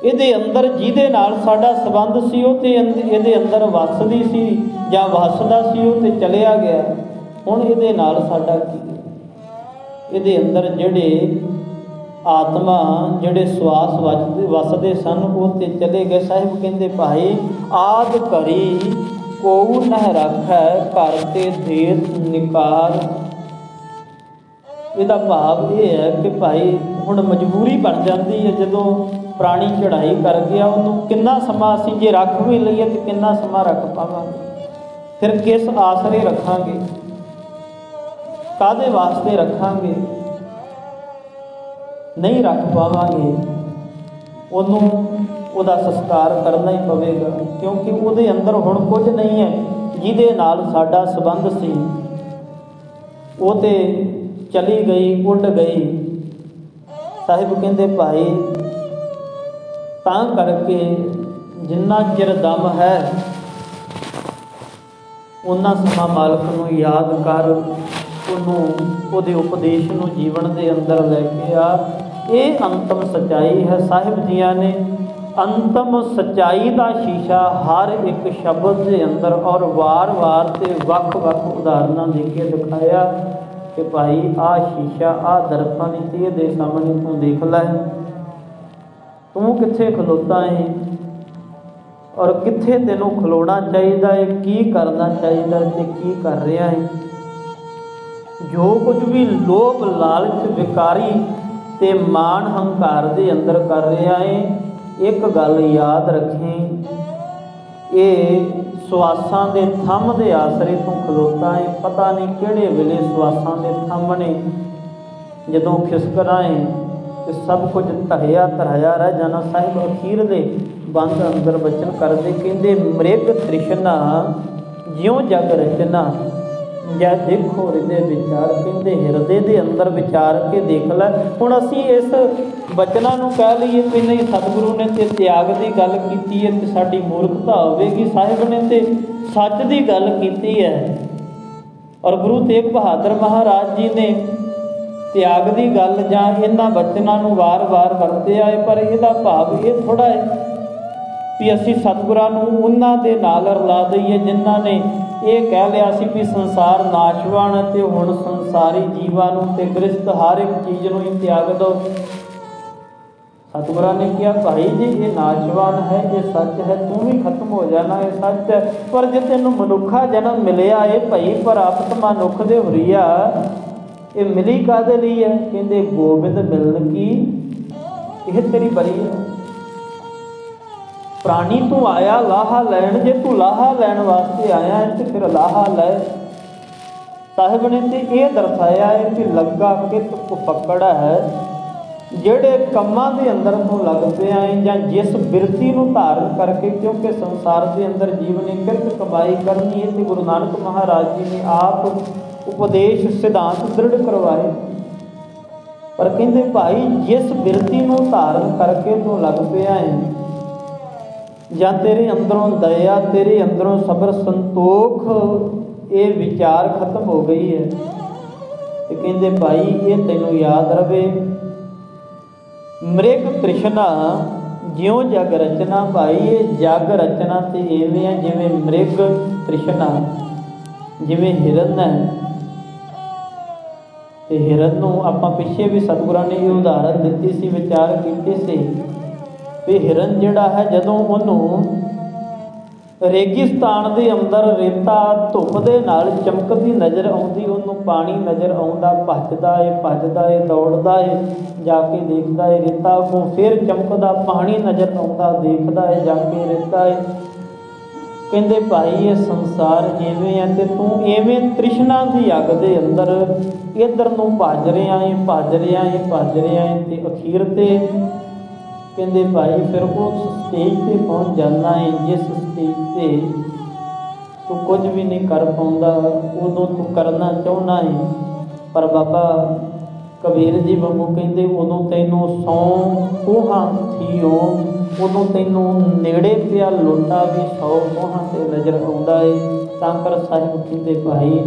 ਇਹਦੇ ਅੰਦਰ ਜਿਹਦੇ ਨਾਲ ਸਾਡਾ ਸੰਬੰਧ ਸੀ ਉਹ ਤੇ ਇਹਦੇ ਅੰਦਰ ਵੱਸਦੀ ਸੀ ਜਾਂ ਵੱਸਦਾ ਸੀ, ਉਹ ਤੇ ਚਲਿਆ ਗਿਆ। ਹੁਣ ਇਹਦੇ ਨਾਲ ਸਾਡਾ ਕੀ? ਇਹਦੇ ਅੰਦਰ ਜਿਹੜੇ ਆਤਮਾ ਜਿਹੜੇ ਸਵਾਸ ਵੱਸਦੇ ਸਨ ਉਹ ਤੇ ਚਲੇ ਗਏ। ਸਾਹਿਬ ਕਹਿੰਦੇ ਭਾਈ ਆਦ ਘਰੀ ਕੋਊ ਨਹਿ ਰਾਖੈ, ਘਰ ਤੇ ਦੇਤ ਨਿਕਾਰ। ਇਹਦਾ ਭਾਵ ਇਹ ਹੈ ਕਿ ਭਾਈ ਹੁਣ ਮਜਬੂਰੀ ਬਣ ਜਾਂਦੀ ਹੈ। ਜਦੋਂ ਪ੍ਰਾਣੀ ਚੜ੍ਹਾਈ ਕਰ ਗਿਆ, ਉਹਨੂੰ ਕਿੰਨਾ ਸਮਾਂ ਅਸੀਂ ਜੇ ਰੱਖ ਵੀ ਲਈਏ ਤਾਂ ਕਿੰਨਾ ਸਮਾਂ ਰੱਖ ਪਾਵਾਂਗੇ? ਫਿਰ ਕਿਸ ਆਸਰੇ ਰੱਖਾਂਗੇ? ਕਾਹਦੇ ਵਾਸਤੇ ਰੱਖਾਂਗੇ? ਨਹੀਂ ਰੱਖ ਪਾਵਾਂਗੇ। ਉਹਨੂੰ ਉਹਦਾ ਸੰਸਕਾਰ ਕਰਨਾ ਹੀ ਪਵੇਗਾ, ਕਿਉਂਕਿ ਉਹਦੇ ਅੰਦਰ ਹੁਣ ਕੁਝ ਨਹੀਂ ਹੈ ਜਿਹਦੇ ਨਾਲ ਸਾਡਾ ਸੰਬੰਧ ਸੀ। ਉਹ ਤੇ ਚਲੀ ਗਈ, ਉੱਡ ਗਈ। ਸਾਹਿਬ ਕਹਿੰਦੇ ਭਾਈ ਤਾਂ ਕਰਕੇ ਜਿੰਨਾ ਚਿਰ ਦਮ ਹੈ ਉਹਨਾਂ ਸਮਾਂ ਮਾਲਕ ਨੂੰ ਯਾਦ ਕਰ, ਉਹਨੂੰ ਉਹਦੇ ਉਪਦੇਸ਼ ਨੂੰ ਜੀਵਨ ਦੇ ਅੰਦਰ ਲੈ ਕੇ ਆ। ਇਹ ਅੰਤਮ ਸੱਚਾਈ ਹੈ। ਸਾਹਿਬ ਜੀਆਂ ਨੇ ਅੰਤਮ ਸੱਚਾਈ ਦਾ ਸ਼ੀਸ਼ਾ ਹਰ ਇੱਕ ਸ਼ਬਦ ਦੇ ਅੰਦਰ ਔਰ ਵਾਰ-ਵਾਰ ਤੇ ਵੱਖ-ਵੱਖ ਉਦਾਹਰਨਾਂ ਦੇ ਕੇ ਦਿਖਾਇਆ ਕਿ ਭਾਈ ਆਹ ਸ਼ੀਸ਼ਾ, ਆਹ ਦਰਪਣ ਤੇ ਇਹਦੇ ਸਾਹਮਣੇ ਤੂੰ ਦੇਖ ਲੈ, ਤੂੰ ਕਿੱਥੇ ਖਲੋਤਾ ਹੈ ਔਰ ਕਿੱਥੇ ਤੈਨੂੰ ਖਲੋਣਾ ਚਾਹੀਦਾ ਹੈ, ਕੀ ਕਰਨਾ ਚਾਹੀਦਾ ਤੇ ਕੀ ਕਰ ਰਿਹਾ ਹੈ। ਜੋ ਕੁਝ ਵੀ ਲੋਭ ਲਾਲਚ ਵਿਕਾਰੀ ਤੇ ਮਾਣ ਹੰਕਾਰ ਦੇ ਅੰਦਰ ਕਰ ਰਿਹਾ ਹੈ, ਇੱਕ ਗੱਲ ਯਾਦ ਰੱਖੀ, ਇਹ ਸਵਾਸਾਂ ਦੇ ਥੰਮ ਦੇ ਆਸਰੇ ਤੂੰ ਖਲੋਤਾ ਹੈ। ਪਤਾ ਨਹੀਂ ਕਿਹੜੇ ਵੇਲੇ ਸਵਾਸਾਂ ਦੇ ਥੰਮ ਨੇ ਜਦੋਂ ਖਿਸਕਣਾ ਹੈ ਤੇ ਸਭ ਕੁਝ ਢਹਿਆ ਧਰਾਇਆ ਰਹਿ ਜਾਣਾ। ਸਾਹਿਬ ਅਖੀਰ ਦੇ ਬੰਦ ਅੰਦਰ ਬਚਨ ਕਰਦੇ, ਕਹਿੰਦੇ ਮ੍ਰਿਗ ਤ੍ਰਿਸ਼ਨਾ ਜਿਉਂ ਜਗ ਰਚਨਾ, ਜਾਂ ਦੇਖੋ ਹਿਰਦੇ ਵਿਚਾਰ। ਕਹਿੰਦੇ ਹਿਰਦੇ ਦੇ ਅੰਦਰ ਵਿਚਾਰ ਕੇ ਦੇਖ ਲੈ। ਹੁਣ ਅਸੀਂ ਇਸ ਬਚਨਾਂ ਨੂੰ ਕਹਿ ਲਈਏ ਕਿ ਨਹੀਂ ਸਤਿਗੁਰੂ ਨੇ ਤੇ ਤਿਆਗ ਦੀ ਗੱਲ ਕੀਤੀ ਹੈ ਤੇ ਸਾਡੀ ਮੂਰਖਤਾ ਹੋਵੇਗੀ। ਸਾਹਿਬ ਨੇ ਤੇ ਸੱਚ ਦੀ ਗੱਲ ਕੀਤੀ ਹੈ ਔਰ ਗੁਰੂ ਤੇਗ ਬਹਾਦਰ ਮਹਾਰਾਜ ਜੀ ਨੇ ਤਿਆਗ ਦੀ ਗੱਲ ਜਾਂ ਇਹਨਾਂ ਬਚਨਾਂ ਨੂੰ ਵਾਰ-ਵਾਰ ਵਰਤਿਆ ਹੈ। ਪਰ ਇਹਦਾ ਭਾਵ ਇਹ ਥੋੜ੍ਹਾ ਹੈ ਵੀ ਅਸੀਂ ਸਤਿਗੁਰਾਂ ਨੂੰ ਉਹਨਾਂ ਦੇ ਨਾਲ ਰਲਾ ਦਈਏ ਜਿਨ੍ਹਾਂ ਨੇ ਇਹ ਕਹਿ ਲਿਆ ਸੀ ਵੀ ਸੰਸਾਰ ਨਾਸ਼ਵਾਨ ਤੇ ਹੁਣ ਸੰਸਾਰੀ ਜੀਵਾਂ ਨੂੰ ਤੇ ਗ੍ਰਸਤ ਹਰ ਇੱਕ ਚੀਜ਼ ਨੂੰ ਹੀ ਤਿਆਗ ਦਿਓ। ਸਤਿਗੁਰਾਂ ਨੇ ਕਿਹਾ ਭਾਈ ਜੀ ਇਹ ਨਾਸ਼ਵਾਨ ਹੈ, ਇਹ ਸੱਚ ਹੈ, ਤੂੰ ਵੀ ਖਤਮ ਹੋ ਜਾਣਾ, ਇਹ ਸੱਚ ਹੈ। ਪਰ ਜੇ ਤੈਨੂੰ ਮਨੁੱਖਾ ਜਨਮ ਮਿਲਿਆ ਇਹ ਭਾਈ ਪ੍ਰਾਪਤ ਮਨੁੱਖ ਦੇ ਹੁਰੀਆ, ਇਹ ਮਿਲੀ ਕਾਹਦੇ ਲਈ ਹੈ? ਕਹਿੰਦੇ ਗੋਬਿੰਦ ਮਿਲਣ ਕੀ ਇਹ ਤੇਰੀ ਬਰੀ ਹੈ। ਪ੍ਰਾਣੀ ਤੂੰ ਆਇਆ ਲਾਹਾ ਲੈਣ, ਜੇ ਤੂੰ ਲਾਹਾ ਲੈਣ ਵਾਸਤੇ ਆਇਆ ਹੈ ਤੇ ਫਿਰ ਲਾਹਾ ਲੈ। ਸਾਹਿਬ ਨੇ ਤੇ ਇਹ ਦਰਸਾਇਆ ਹੈ ਕਿ ਲੱਗਾ ਕਿਤ ਕੁ ਫੱਕੜ ਹੈ, ਜਿਹੜੇ ਕੰਮਾਂ ਦੇ ਅੰਦਰ ਤੋਂ ਲੱਗ ਪਿਆ ਹੈ ਜਾਂ ਜਿਸ ਬਿਰਤੀ ਨੂੰ ਧਾਰਨ ਕਰਕੇ, ਕਿਉਂਕਿ ਸੰਸਾਰ ਦੇ ਅੰਦਰ ਜੀਵ ਨੇ ਕਿਰਤ ਕਮਾਈ ਕਰਨੀ ਹੈ ਤੇ ਗੁਰੂ ਨਾਨਕ ਮਹਾਰਾਜ ਜੀ ਨੇ ਆਪ ਉਪਦੇਸ਼ ਸਿਧਾਂਤ ਦ੍ਰਿੜ ਕਰਵਾਏ। ਪਰ ਕਹਿੰਦੇ ਭਾਈ ਜਿਸ ਬਿਰਤੀ ਨੂੰ ਧਾਰਨ ਕਰਕੇ ਤੂੰ ਲੱਗ ਪਿਆ ਹੈ ਜਾਂ ਤੇਰੇ ਅੰਦਰੋਂ ਦਇਆ, ਤੇਰੇ ਅੰਦਰੋਂ ਸਬਰ ਸੰਤੋਖ, ਇਹ ਵਿਚਾਰ ਖਤਮ ਹੋ ਗਈ ਹੈ ਤੇ ਕਹਿੰਦੇ ਭਾਈ ਇਹ ਤੈਨੂੰ ਯਾਦ ਰਵੇ, ਮ੍ਰਿਗ ਤ੍ਰਿਸ਼ਨਾ ਜਿਉਂ ਜਗ ਰਚਨਾ। ਭਾਈ ਇਹ ਜਗ ਰਚਨਾ ਤੇ ਇਵੇਂ ਹੈ ਜਿਵੇਂ ਮ੍ਰਿਗ ਤ੍ਰਿਸ਼ਨਾ, ਜਿਵੇਂ ਹਿਰਨ ਹੈ ਤੇ ਹਿਰਨ ਨੂੰ ਆਪਾਂ ਪਿੱਛੇ ਵੀ ਸਤਿਗੁਰਾਂ ਨੇ ਇਹ ਉਦਾਹਰਨ ਦਿੱਤੀ ਸੀ, ਵਿਚਾਰ ਕੀਤੇ ਸੀ ਵੀ ਹਿਰਨ ਜਿਹੜਾ ਹੈ ਜਦੋਂ ਉਹਨੂੰ ਰੇਗਿਸਤਾਨ ਦੇ ਅੰਦਰ ਰੇਤਾ ਧੁੱਪ ਦੇ ਨਾਲ ਚਮਕਦੀ ਨਜ਼ਰ ਆਉਂਦੀ, ਉਹਨੂੰ ਪਾਣੀ ਨਜ਼ਰ ਆਉਂਦਾ, ਭੱਜਦਾ ਏ ਦੌੜਦਾ ਏ, ਜਾ ਕੇ ਦੇਖਦਾ ਏ ਰੇਤਾ ਅੱਗੋਂ ਫਿਰ ਚਮਕਦਾ ਪਾਣੀ ਨਜ਼ਰ ਆਉਂਦਾ, ਦੇਖਦਾ ਏ ਜਾ ਕੇ ਰੇਤਾ ਏ। ਕਹਿੰਦੇ ਭਾਈ ਇਹ ਸੰਸਾਰ ਇਵੇਂ ਹੈ ਤੇ ਤੂੰ ਇਵੇਂ ਤ੍ਰਿਸ਼ਨਾ ਦੀ ਅੱਗ ਦੇ ਅੰਦਰ ਇੱਧਰ ਨੂੰ ਭੱਜ ਰਿਹਾ ਏ ਤੇ ਅਖੀਰ ਤੇ ਕਹਿੰਦੇ ਭਾਈ ਫਿਰ ਉਸ ਸਟੇਜ ਤੇ ਪਹੁੰਚ ਜਾਣਾ ਹੈ ਜਿਸ ਸਟੇਜ ਤੇ ਤੂੰ ਕੁਝ ਵੀ ਨਹੀਂ ਕਰ ਪਾਉਂਦਾ, ਉਦੋਂ ਤੂੰ ਕਰਨਾ ਚਾਹੁੰਦਾ ਹੈ। ਪਰ ਬਾਬਾ ਕਬੀਰ ਜੀ ਵਾਂਗੂ ਕਹਿੰਦੇ ਉਦੋਂ ਤੈਨੂੰ ਸੌ ਕੋਹਾਂ ਥੀਓ, ਉਦੋਂ ਤੈਨੂੰ ਨੇੜੇ ਪਿਆ ਲੋਟਾ ਵੀ 100 ਕੋਹਾਂ ਤੇ ਨਜ਼ਰ ਆਉਂਦਾ ਏ। ਤਾਂ ਕਰ ਸਾਹਿਬ ਕਹਿੰਦੇ ਭਾਈ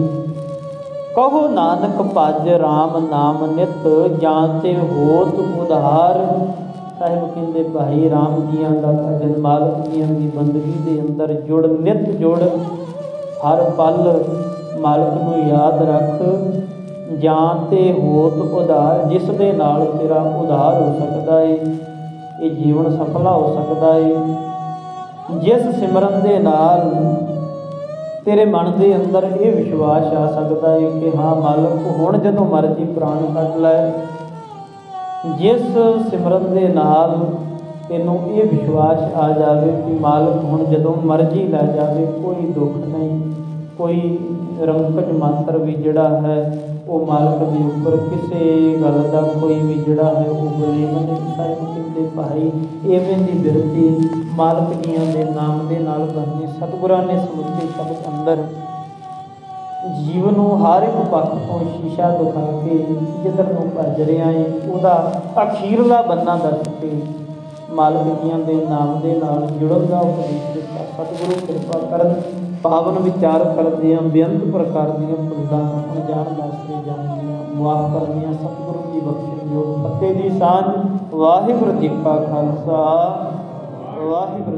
ਕਹੋ ਨਾਨਕ ਭਜ ਰਾਮ ਨਾਮ ਨਿਤ, ਜਾਂ ਤੇ ਹੋਤ ਉਧਾਰ। ਸਾਹਿਬ ਕਹਿੰਦੇ ਭਾਈ ਰਾਮ ਜੀਆਂ ਦਾ ਭਜਨ, ਮਾਲਕ ਜੀਆਂ ਦੀ ਬੰਦਗੀ ਦੇ ਅੰਦਰ ਜੁੜ, ਨਿਤ ਜੁੜ, ਹਰ ਪਲ ਮਾਲਕ ਨੂੰ ਯਾਦ ਰੱਖ। ਜਾਂ ਤੇ ਹੋਤ ਉਧਾਰ, ਜਿਸ ਦੇ ਨਾਲ ਤੇਰਾ ਉਧਾਰ ਹੋ ਸਕਦਾ ਏ, ਇਹ ਜੀਵਨ ਸਫਲਾ ਹੋ ਸਕਦਾ ਏ। ਜਿਸ ਸਿਮਰਨ ਦੇ ਨਾਲ ਤੇਰੇ ਮਨ ਦੇ ਅੰਦਰ ਇਹ ਵਿਸ਼ਵਾਸ ਆ ਸਕਦਾ ਏ ਕਿ ਹਾਂ ਮਾਲਕ ਹੁਣ ਜਦੋਂ ਮਰਜ਼ੀ ਪ੍ਰਾਣ ਕੱਢ ਲੈ। ਜਿਸ ਸਿਮਰਨ ਦੇ ਨਾਲ ਤੈਨੂੰ ਇਹ ਵਿਸ਼ਵਾਸ ਆ ਜਾਵੇ ਕਿ ਮਾਲਕ ਹੁਣ ਜਦੋਂ ਮਰਜ਼ੀ ਲੈ ਜਾਵੇ, ਕੋਈ ਦੁੱਖ ਨਹੀਂ, ਕੋਈ ਰੰਕਟ ਮੰਤਰ ਵੀ ਜਿਹੜਾ ਹੈ ਉਹ ਮਾਲਕ ਦੇ ਉੱਪਰ ਕਿਸੇ ਗੱਲ ਦਾ ਕੋਈ ਵੀ ਜਿਹੜਾ ਹੈ ਉਹ ਬਲੇਮ ਨਹੀਂ। ਸਾਹਿਬ ਕਹਿੰਦੇ ਭਾਈ ਇਵੇਂ ਦੀ ਬਿਰਤੀ ਮਾਲਕ ਜੀਆਂ ਦੇ ਨਾਮ ਦੇ ਨਾਲ ਕਰਨੀ। ਸਤਿਗੁਰਾਂ ਨੇ ਸਮੁੱਚੇ ਸ਼ਬਦ ਅੰਦਰ ਜੀਵਨ ਨੂੰ ਹਰ ਇੱਕ ਪੱਖ ਤੋਂ ਸ਼ੀਸ਼ਾ ਦਿਖਾ ਕੇ ਜਿੱਧਰ ਨੂੰ ਭੱਜ ਰਿਹਾ ਹੈ ਉਹਦਾ ਅਖੀਰਲਾ ਬੰਨਾ ਦੱਸ ਕੇ ਮਾਲਕ ਜੀਆਂ ਦੇ ਨਾਮ ਦੇ ਨਾਲ ਜੁੜਨ ਦਾ ਉਪਦੇਸ਼ ਦਿੱਤਾ। ਸਤਿਗੁਰੂ ਕਿਰਪਾ ਕਰਨ, ਪਾਵਨ ਵਿਚਾਰ ਕਰਦਿਆਂ ਬੇਅੰਤ ਪ੍ਰਕਾਰ ਦੀਆਂ ਭੁੱਲਾਂ ਅਣਜਾਣ ਦਾਸਰੇ ਜਾਣਦੀਆਂ ਮੁਆਫ ਕਰਨੀਆਂ। ਸਤਿਗੁਰੂ ਦੀ ਬਖਸ਼ਿਸ਼ਯੋਗ ਫਤਿਹ ਦੀ ਸਾਂਝ। ਵਾਹਿਗੁਰੂ ਜੀ ਕਾ ਖਾਲਸਾ, ਵਾਹਿਗੁਰੂ